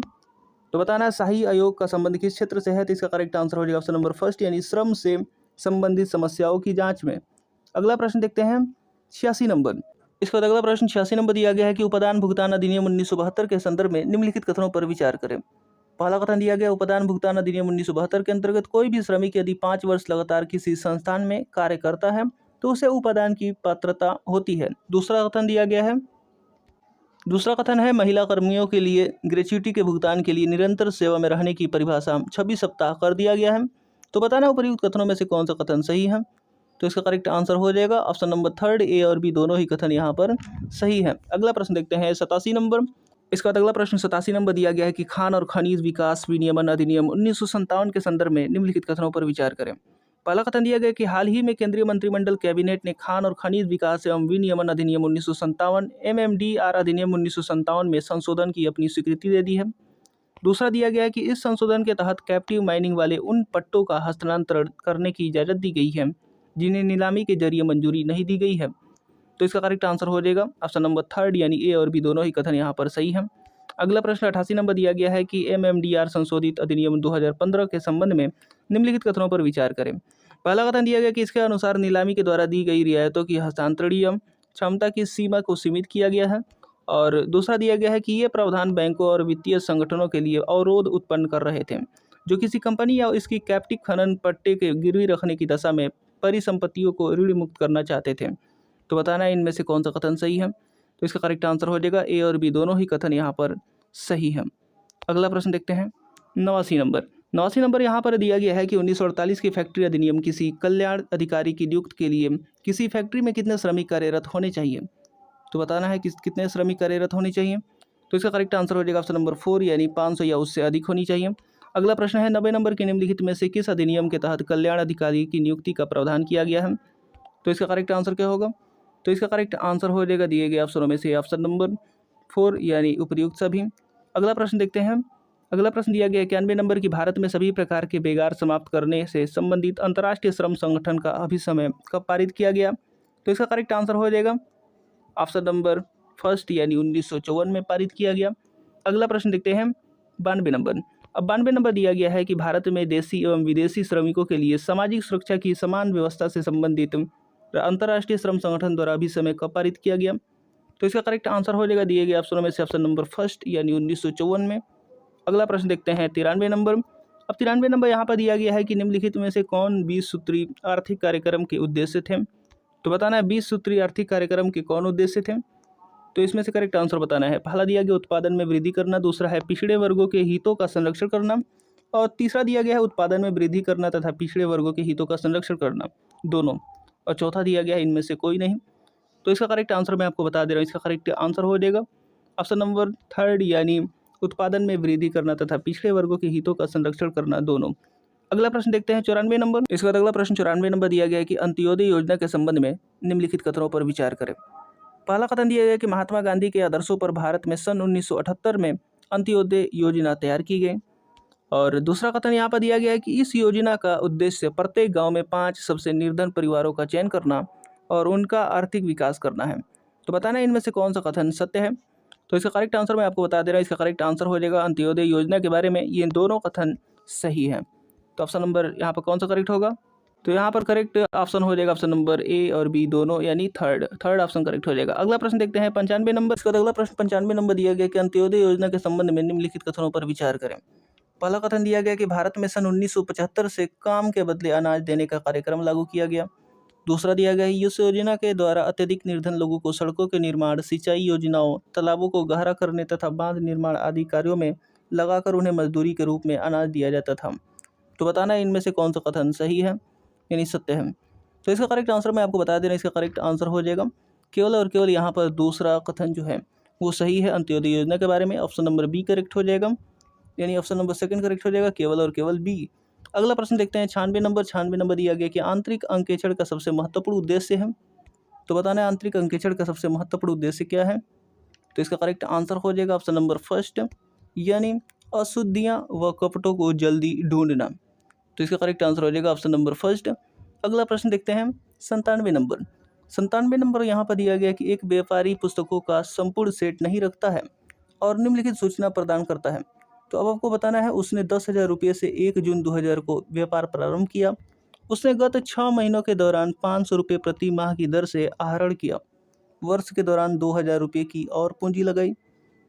तो बताना है शाही आयोग का संबंध किस क्षेत्र से है। तो इसका करेक्ट आंसर हो जाएगा ऑप्शन नंबर फर्स्ट यानी श्रम से संबंधित समस्याओं की जांच में। अगला प्रश्न देखते हैं 86 नंबर। इसका अगला प्रश्न 86 नंबर दिया गया है कि उपादान भुगतान अधिनियम 1972 के संदर्भ में निम्नलिखित कथनों पर विचार करें। पहला कथन दिया गया उपादान भुगतान अधिनियम 1972 के अंतर्गत कोई भी श्रमिक यदि 5 वर्ष लगातार किसी संस्थान में कार्य करता है तो उसे उपादान की पात्रता होती है। दूसरा कथन है महिला कर्मियों के लिए ग्रेच्युटी के भुगतान के लिए निरंतर सेवा में रहने की परिभाषा 26 सप्ताह कर दिया गया है। तो बताना उपर्युक्त कथनों में से कौन सा कथन सही है। तो इसका करेक्ट आंसर हो जाएगा ऑप्शन नंबर थर्ड ए और बी दोनों ही कथन यहाँ पर सही है। अगला प्रश्न देखते हैं 87 नंबर। इसका अगला प्रश्न 87 नंबर दिया गया है कि खान और खनिज विकास विनियमन अधिनियम 1957 के संदर्भ में निम्नलिखित कथनों पर विचार करें। पहला कथन दिया गया कि हाल ही में केंद्रीय मंत्रिमंडल कैबिनेट ने खान और खनिज विकास एवं विनियमन अधिनियम 1957 MMDR अधिनियम 1957 में संशोधन की अपनी स्वीकृति दे दी है। दूसरा दिया गया है कि इस संशोधन के तहत कैप्टिव माइनिंग वाले उन पट्टों का हस्तांतरण करने की इजाज़त दी गई है जिन्हें नीलामी के जरिए मंजूरी नहीं दी गई है। तो इसका करेक्ट आंसर हो जाएगा ऑप्शन नंबर थर्ड यानी ए और बी दोनों ही कथन यहाँ पर सही है। अगला प्रश्न 88 नंबर दिया गया है कि MMDR संशोधित अधिनियम 2015 के संबंध में निम्नलिखित कथनों पर विचार करें। पहला कथन दिया गया कि इसके अनुसार नीलामी के द्वारा दी गई रियायतों की हस्तांतरणीय क्षमता की सीमा को सीमित किया गया है। और दूसरा दिया गया है कि ये प्रावधान बैंकों और वित्तीय संगठनों के लिए अवरोध उत्पन्न कर रहे थे जो किसी कंपनी या इसकी कैप्टिव खनन पट्टे के गिरवी रखने की दशा में परिसंपत्तियों को ऋण मुक्त करना चाहते थे। तो बताना है इनमें से कौन सा कथन सही है। तो इसका करेक्ट आंसर हो जाएगा ए और बी दोनों ही कथन यहाँ पर सही है। अगला प्रश्न देखते हैं 89 नंबर यहाँ पर दिया गया है कि 1948 की फैक्ट्री अधिनियम किसी कल्याण अधिकारी की नियुक्ति के लिए किसी फैक्ट्री में कितने श्रमिक कार्यरत होने चाहिए। तो बताना है कितने श्रमिक कार्यरत होने चाहिए। तो इसका करेक्ट आंसर हो जाएगा ऑप्शन नंबर 4 यानी 500 या उससे अधिक होनी चाहिए। अगला प्रश्न है 90 नंबर के निम्नलिखित में से किस अधिनियम के तहत कल्याण अधिकारी की नियुक्ति का प्रावधान किया गया है। तो इसका करेक्ट आंसर क्या होगा। तो इसका करेक्ट आंसर हो जाएगा दिए गए ऑप्शनों में से ऑप्शन नंबर 4 यानी उपयुक्त सभी। अगला प्रश्न देखते हैं। अगला प्रश्न दिया गया 91 नंबर की भारत में सभी प्रकार के बेगार समाप्त करने से संबंधित अंतर्राष्ट्रीय श्रम संगठन का अभिसमय कब पारित किया गया। तो इसका करेक्ट आंसर हो जाएगा ऑप्शन नंबर फर्स्ट यानी 1954 में पारित किया गया। अगला प्रश्न देखते हैं 92 नंबर। अब 92 नंबर दिया गया है कि भारत में देशी एवं विदेशी श्रमिकों के लिए सामाजिक सुरक्षा की समान व्यवस्था से संबंधित अंतर्राष्ट्रीय श्रम संगठन द्वारा अभिसमय कब पारित किया गया। तो इसका करेक्ट आंसर हो जाएगा दिए गए ऑप्शनों में से ऑप्शन नंबर फर्स्ट यानी 1954 में। अगला प्रश्न देखते हैं 93 नंबर। अब 93 नंबर यहाँ पर दिया गया है कि निम्नलिखित में से कौन 20 सूत्री आर्थिक कार्यक्रम के उद्देश्य थे। तो बताना है 20 सूत्री आर्थिक कार्यक्रम के कौन उद्देश्य थे। तो इसमें से करेक्ट आंसर बताना है। पहला दिया गया उत्पादन में वृद्धि करना, दूसरा है पिछड़े वर्गों के हितों का संरक्षण करना और तीसरा दिया गया है उत्पादन में वृद्धि करना तथा पिछड़े वर्गों के हितों का संरक्षण करना दोनों, और चौथा दिया गया है इनमें से कोई नहीं। तो इसका करेक्ट आंसर मैं आपको बता दे रहा हूँ। इसका करेक्ट आंसर हो जाएगा ऑप्शन नंबर थर्ड यानी उत्पादन में वृद्धि करना तथा पिछड़े वर्गों के हितों का संरक्षण करना दोनों। अगला प्रश्न देखते हैं 94 नंबर। इसके बाद अगला प्रश्न 94 नंबर दिया गया है कि अंत्योदय योजना के संबंध में निम्नलिखित कथनों पर विचार करें। पहला कथन दिया गया कि महात्मा गांधी के आदर्शों पर भारत में सन 1978 में अंत्योदय योजना तैयार की गई। और दूसरा कथन यहाँ पर दिया गया है कि इस योजना का उद्देश्य प्रत्येक गांव में 5 सबसे निर्धन परिवारों का चयन करना और उनका आर्थिक विकास करना है। तो बताना है इनमें से कौन सा कथन सत्य है। तो इसका करेक्ट आंसर मैं आपको बता दे रहा हूँ। इसका करेक्ट आंसर हो जाएगा अंत्योदय योजना के बारे में ये दोनों कथन सही है। तो ऑप्शन नंबर यहाँ पर कौन सा करेक्ट होगा। तो यहाँ पर करेक्ट ऑप्शन हो जाएगा ऑप्शन नंबर ए और बी दोनों यानी थर्ड ऑप्शन करेक्ट हो जाएगा। अगला प्रश्न देखते हैं 95 नंबर। इसका अगला प्रश्न 95 नंबर दिया गया कि अंत्योदय योजना के संबंध में निम्नलिखित कथनों पर विचार करें। पहला कथन दिया गया कि भारत में सन 1975 से काम के बदले अनाज देने का कार्यक्रम लागू किया गया। दूसरा दिया गया है इस योजना के द्वारा अत्यधिक निर्धन लोगों को सड़कों के निर्माण, सिंचाई योजनाओं, तालाबों को गहरा करने तथा बांध निर्माण आदि कार्यों में लगाकर उन्हें मजदूरी के रूप में अनाज दिया जाता था। तो बताना है इनमें से कौन सा कथन सही है यानी सत्य है। तो इसका करेक्ट आंसर मैं आपको बता दे रहा हूँ। इसका करेक्ट आंसर हो जाएगा केवल और केवल यहाँ पर दूसरा कथन जो है वो सही है अंत्योदय योजना के बारे में। ऑप्शन नंबर बी करेक्ट हो जाएगा यानी ऑप्शन नंबर सेकंड करेक्ट हो जाएगा केवल और केवल बी। अगला प्रश्न देखते हैं 96 नंबर दिया गया कि आंतरिक अंकेक्षण का सबसे महत्वपूर्ण उद्देश्य है। तो बताना है आंतरिक अंकेक्षण का सबसे महत्वपूर्ण उद्देश्य क्या है। तो इसका करेक्ट आंसर हो जाएगा ऑप्शन नंबर फर्स्ट यानी अशुद्धियाँ व कपटों को जल्दी ढूंढना। तो इसका करेक्ट आंसर हो जाएगा ऑप्शन नंबर फर्स्ट। अगला प्रश्न देखते हैं 97 नंबर यहाँ पर दिया गया कि एक व्यापारी पुस्तकों का संपूर्ण सेट नहीं रखता है और निम्नलिखित सूचना प्रदान करता है। तो अब आपको बताना है उसने 10,000 रुपये से 1 जून 2000 को व्यापार प्रारंभ किया। उसने गत 6 महीनों के दौरान 500 रुपये प्रति माह की दर से आहरण किया। वर्ष के दौरान 2,000 रुपये की और पूंजी लगाई।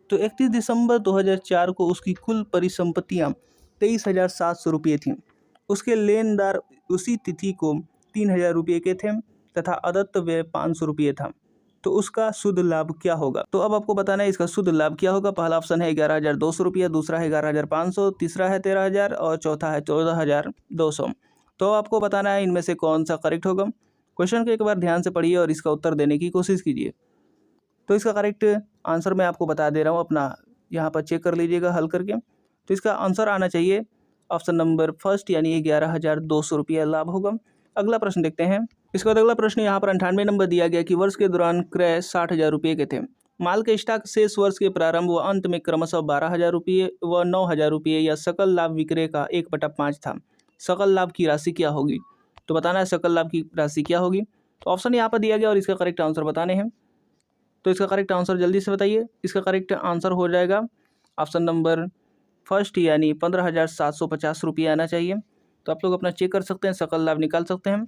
तो 31 दिसंबर 2004 को उसकी कुल परिसंपत्तियाँ 23,700 रुपये थीं। उसके लेनदार उसी तिथि को 3,000 रुपये के थे तथा अदत्त व्यय 500 रुपये था। तो उसका शुद्ध लाभ क्या होगा। तो अब आपको बताना है इसका शुद्ध लाभ क्या होगा। पहला ऑप्शन है 11,200 रुपया, दूसरा है 11,500, तीसरा है 13,000 और चौथा है 14,200। तो आपको बताना है इनमें से कौन सा करेक्ट होगा। क्वेश्चन को एक बार ध्यान से पढ़िए और इसका उत्तर देने की कोशिश कीजिए। तो इसका करेक्ट आंसर मैं आपको बता दे रहा हूँ, अपना यहाँ पर चेक कर लीजिएगा हल करके। तो इसका आंसर आना चाहिए ऑप्शन नंबर फर्स्ट यानी 11,200 रुपया लाभ होगा। अगला प्रश्न देखते हैं। इसके बाद अगला प्रश्न यहाँ पर 98 नंबर दिया गया कि वर्ष के दौरान क्रय 60,000 रुपये के थे। माल के स्टॉक शेष वर्ष के प्रारंभ व अंत में क्रमशः 12,000 रुपये व 9,000 रुपये या सकल लाभ विक्रय का 1/5 था। सकल लाभ की राशि क्या होगी। तो बताना है सकल लाभ की राशि क्या होगी। तो ऑप्शन यहाँ पर दिया गया और इसका करेक्ट आंसर बताने हैं। तो इसका करेक्ट आंसर जल्दी से बताइए। इसका करेक्ट आंसर हो जाएगा ऑप्शन नंबर फर्स्ट यानी 15,750 रुपये आना चाहिए। तो आप लोग अपना चेक कर सकते हैं, सकल लाभ निकाल सकते हैं।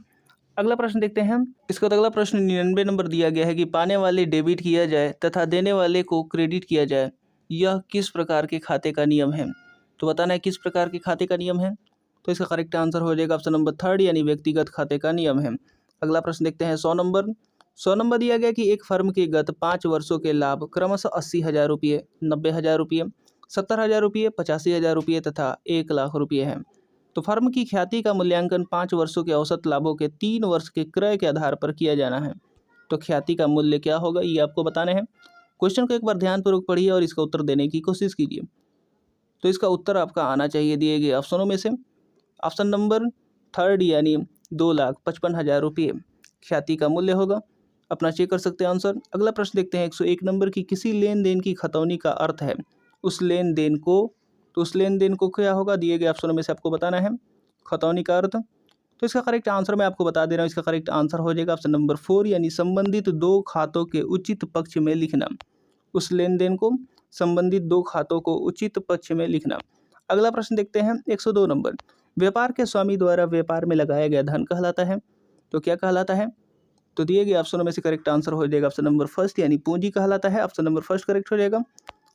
अगला प्रश्न देखते हैं हम। इसका अगला प्रश्न 99 नंबर दिया गया है कि पाने वाले डेबिट किया जाए तथा देने वाले को क्रेडिट किया जाए, यह किस प्रकार के खाते का नियम है। तो बताना है किस प्रकार के खाते का नियम है। तो इसका करेक्ट आंसर हो जाएगा ऑप्शन नंबर 3 यानी व्यक्तिगत खाते का नियम है। अगला प्रश्न देखते हैं 100 नंबर दिया गया कि एक फर्म के गत 5 वर्षों के लाभ क्रमशः 80,000 रुपये, 90,000 रुपये, 70,000 रुपये, 85,000 रुपये तथा 1,00,000 रुपये है। तो फर्म की ख्याति का मूल्यांकन 5 वर्षों के औसत लाभों के 3 वर्ष के क्रय के आधार पर किया जाना है। तो ख्याति का मूल्य क्या होगा ये आपको बताना है। क्वेश्चन को एक बार ध्यानपूर्वक पढ़िए और इसका उत्तर देने की कोशिश कीजिए। तो इसका उत्तर आपका आना चाहिए दिए गए ऑप्शनों में से ऑप्शन नंबर 3 यानी 2,55,000 रुपये ख्याति का मूल्य होगा। अपना चेक कर सकते हैं आंसर। अगला प्रश्न देखते हैं 101 नंबर की किसी लेन देन की खतौनी का अर्थ है उस लेन देन को, तो उस लेन देन को क्या होगा दिए गए ऑप्शनों में से आपको बताना है खतौनी का अर्थ। तो इसका करेक्ट आंसर मैं आपको बता दे रहा हूँ। इसका करेक्ट आंसर हो जाएगा ऑप्शन नंबर 4 यानी संबंधित 2 खातों के उचित पक्ष में लिखना। उस लेन देन को संबंधित 2 खातों को उचित पक्ष में लिखना। अगला प्रश्न देखते हैं 102 नंबर। व्यापार के स्वामी द्वारा व्यापार में लगाया गया धन कहलाता है, तो क्या कहलाता है। तो दिए गए ऑप्शनों में से करेक्ट आंसर हो जाएगा ऑप्शन नंबर 1 यानी पूंजी कहलाता है। ऑप्शन नंबर 1 करेक्ट हो जाएगा।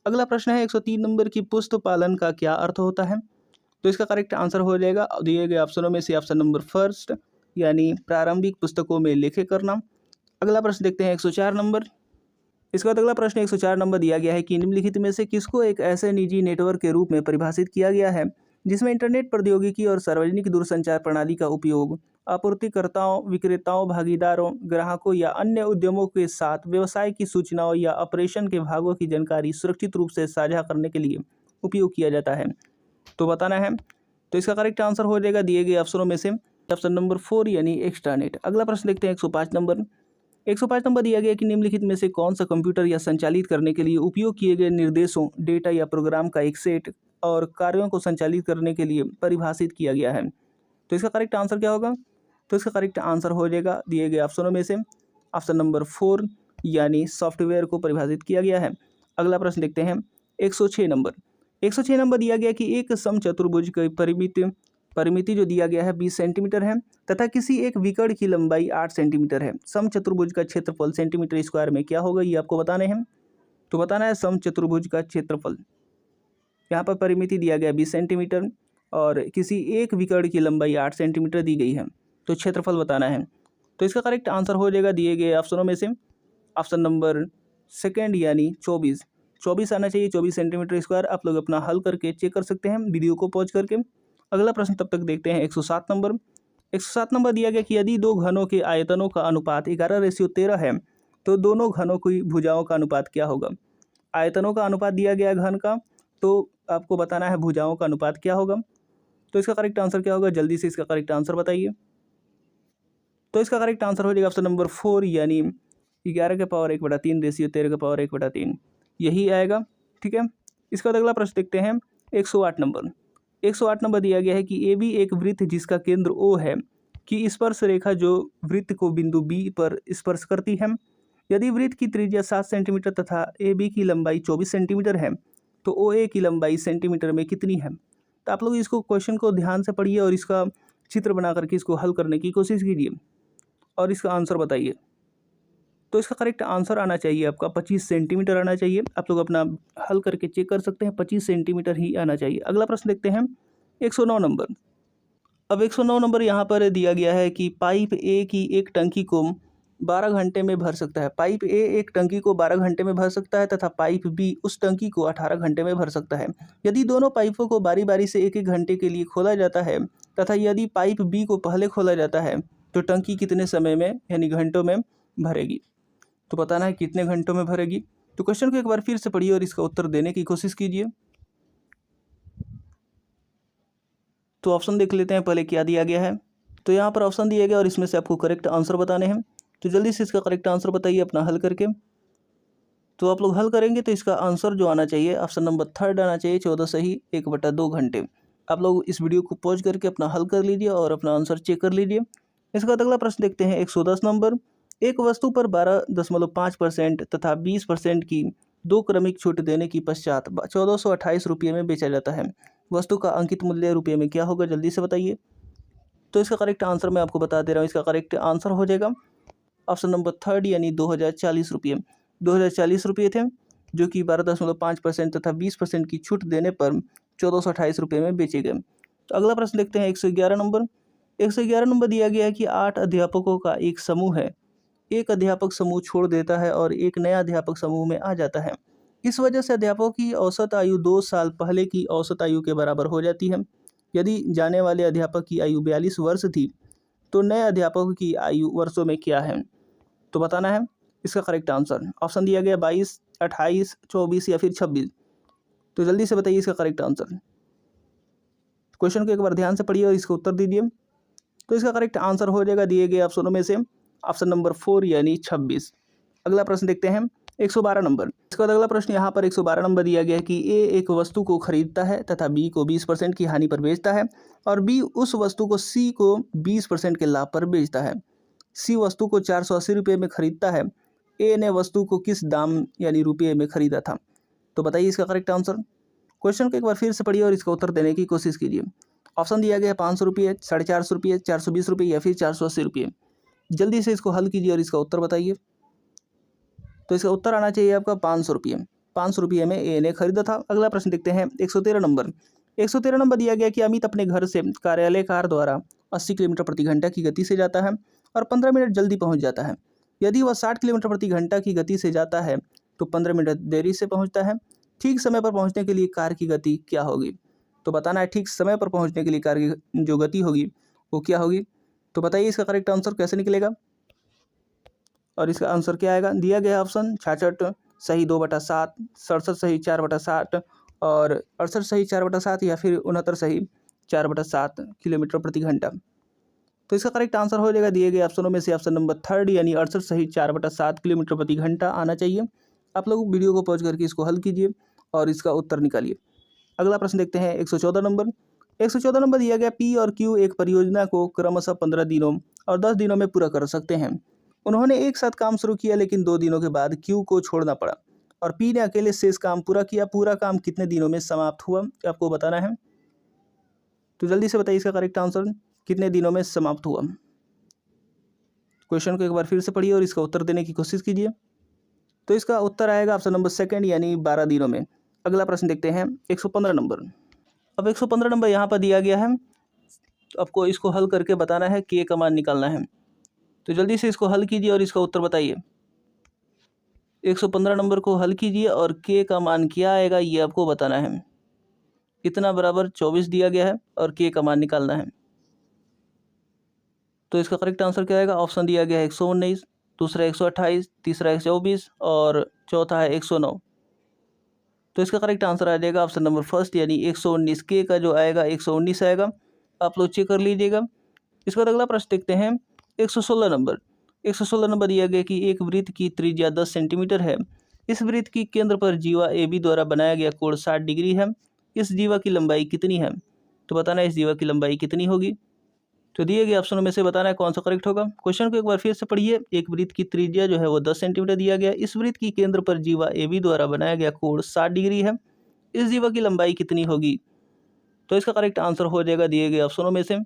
अगला प्रश्न है 103 नंबर की पुष्प पालन का क्या अर्थ होता है। तो इसका करेक्ट आंसर हो जाएगा दिए गए ऑप्शनों में से ऑप्शन नंबर 1 यानी प्रारंभिक पुस्तकों में लेखे करना। अगला प्रश्न देखते हैं 104 नंबर। इसके बाद अगला प्रश्न 104 नंबर दिया गया है कि निम्नलिखित में से किसको एक ऐसे निजी नेटवर्क के रूप में परिभाषित किया गया है जिसमें इंटरनेट प्रौद्योगिकी और सार्वजनिक दूरसंचार प्रणाली का उपयोग आपूर्तिकर्ताओं, विक्रेताओं, भागीदारों, ग्राहकों या अन्य उद्यमों के साथ व्यवसाय की सूचनाओं या ऑपरेशन के भागों की जानकारी सुरक्षित रूप से साझा करने के लिए उपयोग किया जाता है। तो बताना है। तो इसका करेक्ट आंसर हो जाएगा दिए गए ऑप्शनों में से ऑप्शन नंबर 4 यानी एक्स्ट्रानेट। अगला प्रश्न देखते हैं 105 नंबर। 105 नंबर दिया गया कि निम्नलिखित में से कौन सा कंप्यूटर या संचालित करने के लिए उपयोग किए गए निर्देशों, डेटा या प्रोग्राम का एक सेट और कार्यों को संचालित करने के लिए परिभाषित किया गया है। तो इसका करेक्ट आंसर क्या होगा। तो इसका करेक्ट आंसर हो जाएगा दिए गए ऑप्शनों में से ऑप्शन नंबर 4 यानी सॉफ्टवेयर को परिभाषित किया गया है। अगला प्रश्न देखते हैं 106 नंबर। 106 नंबर दिया गया कि एक समचतुर्भुज की परिमिति जो दिया गया है 20 सेंटीमीटर है तथा किसी एक विकर्ण की लंबाई 8 सेंटीमीटर है। समचतुर्भुज का क्षेत्रफल सेंटीमीटर स्क्वायर में क्या होगा ये आपको बताने हैं। तो बताना है समचतुर्भुज का क्षेत्रफल। यहाँ पर परिमिति दिया गया 20 सेंटीमीटर और किसी एक विकर्ण की लंबाई 8 सेंटीमीटर दी गई है, तो क्षेत्रफल बताना है। तो इसका करेक्ट आंसर हो जाएगा दिए गए ऑप्शनों में से ऑप्शन नंबर 2 यानी 24 आना चाहिए। 24 सेंटीमीटर स्क्वायर। आप लोग अपना हल करके चेक कर सकते हैं वीडियो को पॉज करके। अगला प्रश्न तब तक देखते हैं 107 नंबर। 107 नंबर दिया गया कि यदि 2 घनों के आयतनों का अनुपात 11:13 है तो दोनों घनों की भुजाओं का अनुपात क्या होगा। आयतनों का अनुपात दिया गया घन का, तो आपको बताना है भुजाओं का अनुपात क्या होगा। तो इसका करेक्ट आंसर क्या होगा, जल्दी से इसका करेक्ट आंसर बताइए। तो इसका करेक्ट आंसर हो जाएगा ऑप्शन नंबर 4 यानी 11⁻⁴ रेशियो 13⁻⁴ यही आएगा। ठीक है। इसका अगला प्रश्न देखते हैं 108 नंबर। 108 नंबर दिया गया है कि ए बी एक वृत्त जिसका केंद्र ओ है कि स्पर्श रेखा जो वृत्त को बिंदु बी पर स्पर्श करती है। यदि वृत्त की त्रिज्या 7 सेंटीमीटर तथा ए बी की लंबाई 24 सेंटीमीटर है तो ओ ए की लंबाई सेंटीमीटर में कितनी है। तो आप लोग इसको क्वेश्चन को ध्यान से पढ़िए और इसका चित्र बना करके इसको हल करने की कोशिश कीजिए और इसका आंसर बताइए। तो इसका करेक्ट आंसर आना चाहिए आपका 25 सेंटीमीटर आना चाहिए। आप लोग अपना हल करके चेक कर सकते हैं, 25 सेंटीमीटर ही आना चाहिए। अगला प्रश्न देखते हैं 109 नंबर। अब 109 नंबर यहाँ पर दिया गया है कि पाइप ए की एक टंकी को 12 घंटे में भर सकता है। पाइप ए एक टंकी को 12 घंटे में भर सकता है तथा पाइप बी उस टंकी को 18 घंटे में भर सकता है। यदि दोनों पाइपों को बारी बारी से एक एक घंटे के लिए खोला जाता है तथा यदि पाइप बी को पहले खोला जाता है तो टंकी कितने समय में यानी घंटों में भरेगी। तो बताना है कितने घंटों में भरेगी। तो क्वेश्चन को एक बार फिर से पढ़िए और इसका उत्तर देने की कोशिश कीजिए। तो ऑप्शन देख लेते हैं पहले क्या दिया गया है। तो यहाँ पर ऑप्शन दिया गया और इसमें से आपको करेक्ट आंसर बताने हैं। तो जल्दी से इसका करेक्ट आंसर बताइए अपना हल करके। तो आप लोग हल करेंगे तो इसका आंसर जो आना चाहिए ऑप्शन नंबर 3 आना चाहिए, 14 सही 1/2 घंटे। आप लोग इस वीडियो को पॉज करके अपना हल कर लीजिए और अपना आंसर चेक कर लीजिए। इसके बाद अगला प्रश्न देखते हैं 110 नंबर। एक वस्तु पर 12.5% तथा 20% की 2 क्रमिक छूट देने की पश्चात 1428 रुपये में बेचा जाता है। वस्तु का अंकित मूल्य रुपये में क्या होगा, जल्दी से बताइए। तो इसका करेक्ट आंसर मैं आपको बता दे रहा हूँ, इसका करेक्ट आंसर हो जाएगा ऑप्शन नंबर थर्ड यानी 2040 रुपये। 2040 रुपये थे, जो कि 12.5% तथा 20% की छूट देने पर 1428 रुपये में बेचे गए। तो अगला प्रश्न देखते हैं 111 नंबर। 111 नंबर दिया गया है कि 8 अध्यापकों का एक समूह है। एक अध्यापक समूह छोड़ देता है और एक नया अध्यापक समूह में आ जाता है। इस वजह से अध्यापकों की औसत आयु 2 साल पहले की औसत आयु के बराबर हो जाती है। यदि जाने वाले अध्यापक की आयु 42 वर्ष थी तो नए अध्यापकों की आयु वर्षों में क्या है, तो बताना है इसका करेक्ट आंसर। ऑप्शन दिया गया 22, 28, 24 या फिर 26। तो जल्दी से बताइए इसका करेक्ट आंसर। क्वेश्चन को एक बार ध्यान से पढ़िए और इसका उत्तर दीजिए। तो इसका करेक्ट आंसर हो जाएगा दिए गए ऑप्शनों में से ऑप्शन नंबर 4 यानी 26। अगला प्रश्न देखते हैं 112 नंबर। इसके बाद अगला प्रश्न यहाँ पर 112 नंबर दिया गया है कि ए एक वस्तु को खरीदता है तथा बी को 20% की हानि पर बेचता है और बी उस वस्तु को सी को 20% के लाभ पर बेचता है। सी वस्तु को 480 रुपये में खरीदता है। ए ने वस्तु को किस दाम यानी रुपये में खरीदा था, तो बताइए इसका करेक्ट आंसर। क्वेश्चन को एक बार फिर से पढ़िए और इसका उत्तर देने की कोशिश कीजिए। ऑप्शन दिया गया है 500 रुपये, 450 रुपये, 420 रुपये या फिर 480 रुपये। जल्दी से इसको हल कीजिए और इसका उत्तर बताइए। तो इसका उत्तर आना चाहिए आपका 500 रुपये। 500 रुपये में ए ने खरीदा था। अगला प्रश्न देखते हैं 113 नंबर। 113 नंबर दिया गया कि अमित अपने घर से कार्यालय कार द्वारा 80 किलोमीटर प्रति घंटा की गति से जाता है और 15 मिनट जल्दी पहुंच जाता है। यदि वह 60 किलोमीटर प्रति घंटा की गति से जाता है तो 15 मिनट देरी से पहुंचता है। ठीक समय पर पहुंचने के लिए कार की गति क्या होगी, तो बताना है ठीक समय पर पहुंचने के लिए कार की जो गति होगी वो क्या होगी। तो बताइए इसका करेक्ट आंसर कैसे निकलेगा और इसका आंसर क्या आएगा। दिया गया ऑप्शन 66 सही 2/7, 67 सही 4/60 और 68 सही 4/7 या फिर 69 सही 4/7 किलोमीटर प्रति घंटा। तो इसका करेक्ट आंसर हो जाएगा दिए गए ऑप्शनों में से ऑप्शन नंबर थर्ड यानी 68 सही 4/7 किलोमीटर प्रति घंटा आना चाहिए। आप लोग वीडियो को पॉज करके इसको हल कीजिए और इसका उत्तर निकालिए। अगला प्रश्न देखते हैं 114 नंबर। 114 नंबर दिया गया पी और क्यू एक परियोजना को क्रमशः 15 दिनों और 10 दिनों में पूरा कर सकते हैं। उन्होंने एक साथ काम शुरू किया लेकिन 2 दिनों के बाद क्यू को छोड़ना पड़ा और पी ने अकेले शेष काम पूरा किया। पूरा काम कितने दिनों में समाप्त हुआ आपको बताना है। तो जल्दी से बताइए इसका करेक्ट आंसर कितने दिनों में समाप्त हुआ। क्वेश्चन को एक बार फिर से पढ़िए और इसका उत्तर देने की कोशिश कीजिए। तो इसका उत्तर आएगा ऑप्शन नंबर सेकंड यानी 12 दिनों में। अगला प्रश्न देखते हैं 115 नंबर। अब 115 नंबर यहाँ पर दिया गया है, तो आपको इसको हल करके बताना है के का मान निकालना है। तो जल्दी से इसको हल कीजिए और इसका उत्तर बताइए। 115 नंबर को हल कीजिए और के का मान क्या आएगा ये आपको बताना है। इतना बराबर 24 दिया गया है और के का मान निकालना है। तो इसका करेक्ट आंसर क्या आएगा। ऑप्शन दिया गया है 119, दूसरा 128, तीसरा 124 और चौथा है 109। तो इसका करेक्ट आंसर आ जाएगा ऑप्शन नंबर फर्स्ट यानी 119। के का जो आएगा 119 आएगा। आप लोग चेक कर लीजिएगा। इसके बाद अगला प्रश्न देखते हैं 116 नंबर। 116 नंबर दिया गया कि एक वृत्त की त्रिज्या 10 सेंटीमीटर है। इस वृत्त की केंद्र पर जीवा ए बी द्वारा बनाया गया कोण 60 डिग्री है। इस जीवा की लंबाई कितनी है, तो बताना है इस जीवा की लंबाई कितनी होगी। तो दिए गए ऑप्शनों में से बताना है कौन सा करेक्ट होगा। क्वेश्चन को एक बार फिर से पढ़िए। एक वृत्त की त्रिज्या जो है वो 10 सेंटीमीटर दिया गया। इस वृत्त की केंद्र पर जीवा ए बी द्वारा बनाया गया कोण 60 डिग्री है। इस जीवा की लंबाई कितनी होगी, तो इसका करेक्ट आंसर हो जाएगा दिए गए ऑप्शनों में से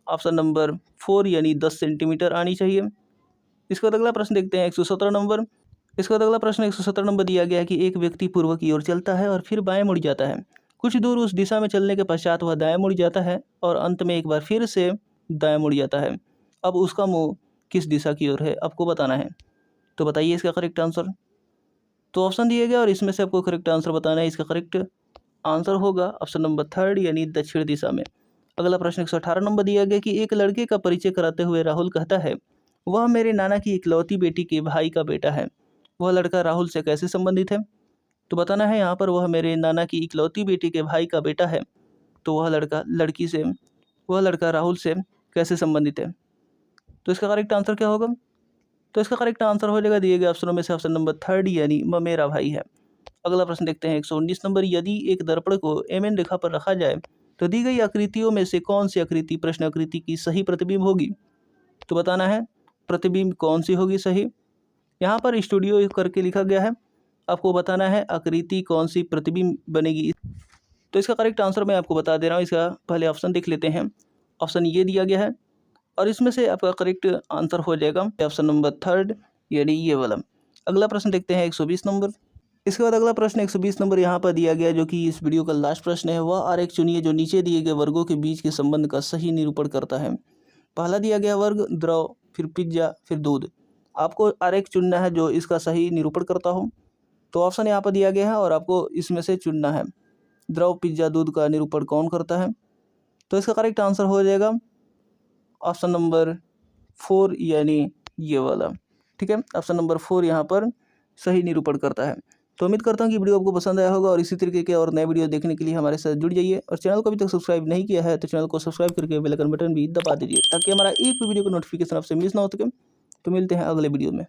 ऑप्शन नंबर 4 यानी 10 सेंटीमीटर आनी चाहिए। इसके बाद अगला प्रश्न देखते हैं 117 नंबर। इसके बाद अगला प्रश्न 117 नंबर दिया गया है कि एक व्यक्ति पूर्व की ओर चलता है और फिर बाएं मुड़ जाता है। कुछ दूर उस दिशा में चलने के पश्चात वह दाएं मुड़ जाता है और अंत में एक बार फिर से दाएं मुड़ जाता है। अब उसका मुंह किस दिशा की ओर है आपको बताना है। तो बताइए इसका करेक्ट आंसर। तो ऑप्शन दिए गए और इसमें से आपको करेक्ट आंसर बताना है। इसका करेक्ट आंसर होगा ऑप्शन नंबर थर्ड यानी दक्षिण दिशा में। अगला प्रश्न 118 नंबर दिया गया कि एक लड़के का परिचय कराते हुए राहुल कहता है वह मेरे नाना की इकलौती बेटी के भाई का बेटा है। वह लड़का राहुल से कैसे संबंधित है, तो बताना है यहाँ पर वह मेरे नाना की इकलौती बेटी के भाई का बेटा है तो वह लड़का राहुल से कैसे संबंधित है। तो इसका करेक्ट आंसर क्या होगा। तो इसका करेक्ट आंसर हो जाएगा दिए गए ऑप्शनों में से ऑप्शन नंबर थर्ड यानी मेरा भाई है। अगला प्रश्न देखते हैं 119 नंबर। यदि एक दर्पण को एमएन रेखा पर रखा जाए तो दी गई आकृतियों में से कौन सी आकृति प्रश्न आकृति की सही प्रतिबिंब होगी, तो बताना है प्रतिबिंब कौन सी होगी सही। यहाँ पर स्टूडियो करके लिखा गया है, आपको बताना है आकृति कौन सी प्रतिबिंब बनेगी। तो इसका करेक्ट आंसर मैं आपको बता दे रहा हूँ। इसका पहले ऑप्शन देख लेते हैं। ऑप्शन ये दिया गया है और इसमें से आपका करेक्ट आंसर हो जाएगा ऑप्शन नंबर थर्ड, यानी ये वाला। अगला प्रश्न देखते हैं 120 नंबर। इसके बाद अगला प्रश्न 120 नंबर यहाँ पर दिया गया, जो कि इस वीडियो का लास्ट प्रश्न है। वह आरेख चुनिए जो नीचे दिए गए वर्गों के बीच के संबंध का सही निरूपण करता है। पहला दिया गया वर्ग द्रव, फिर पिज्जा, फिर दूध। आपको आरेख चुनना है जो इसका सही निरूपण करता हो। तो ऑप्शन यहाँ पर दिया गया है और आपको इसमें से चुनना है द्रव, पिज्जा, दूध का निरूपण कौन करता है। तो इसका करेक्ट आंसर हो जाएगा ऑप्शन नंबर 4, यानी ये वाला। ठीक है, ऑप्शन नंबर 4 यहाँ पर सही निरूपण करता है। तो उम्मीद करता हूँ कि वीडियो आपको पसंद आया होगा और इसी तरीके के और नए वीडियो देखने के लिए हमारे साथ जुड़ जाइए। और चैनल को अभी तक सब्सक्राइब नहीं किया है तो चैनल को सब्सक्राइब करके बेल आइकन बटन भी दबा दीजिए, ताकि हमारा एक भी वीडियो का नोटिफिकेशन आपसे मिस ना हो सके। तो मिलते हैं अगले वीडियो में।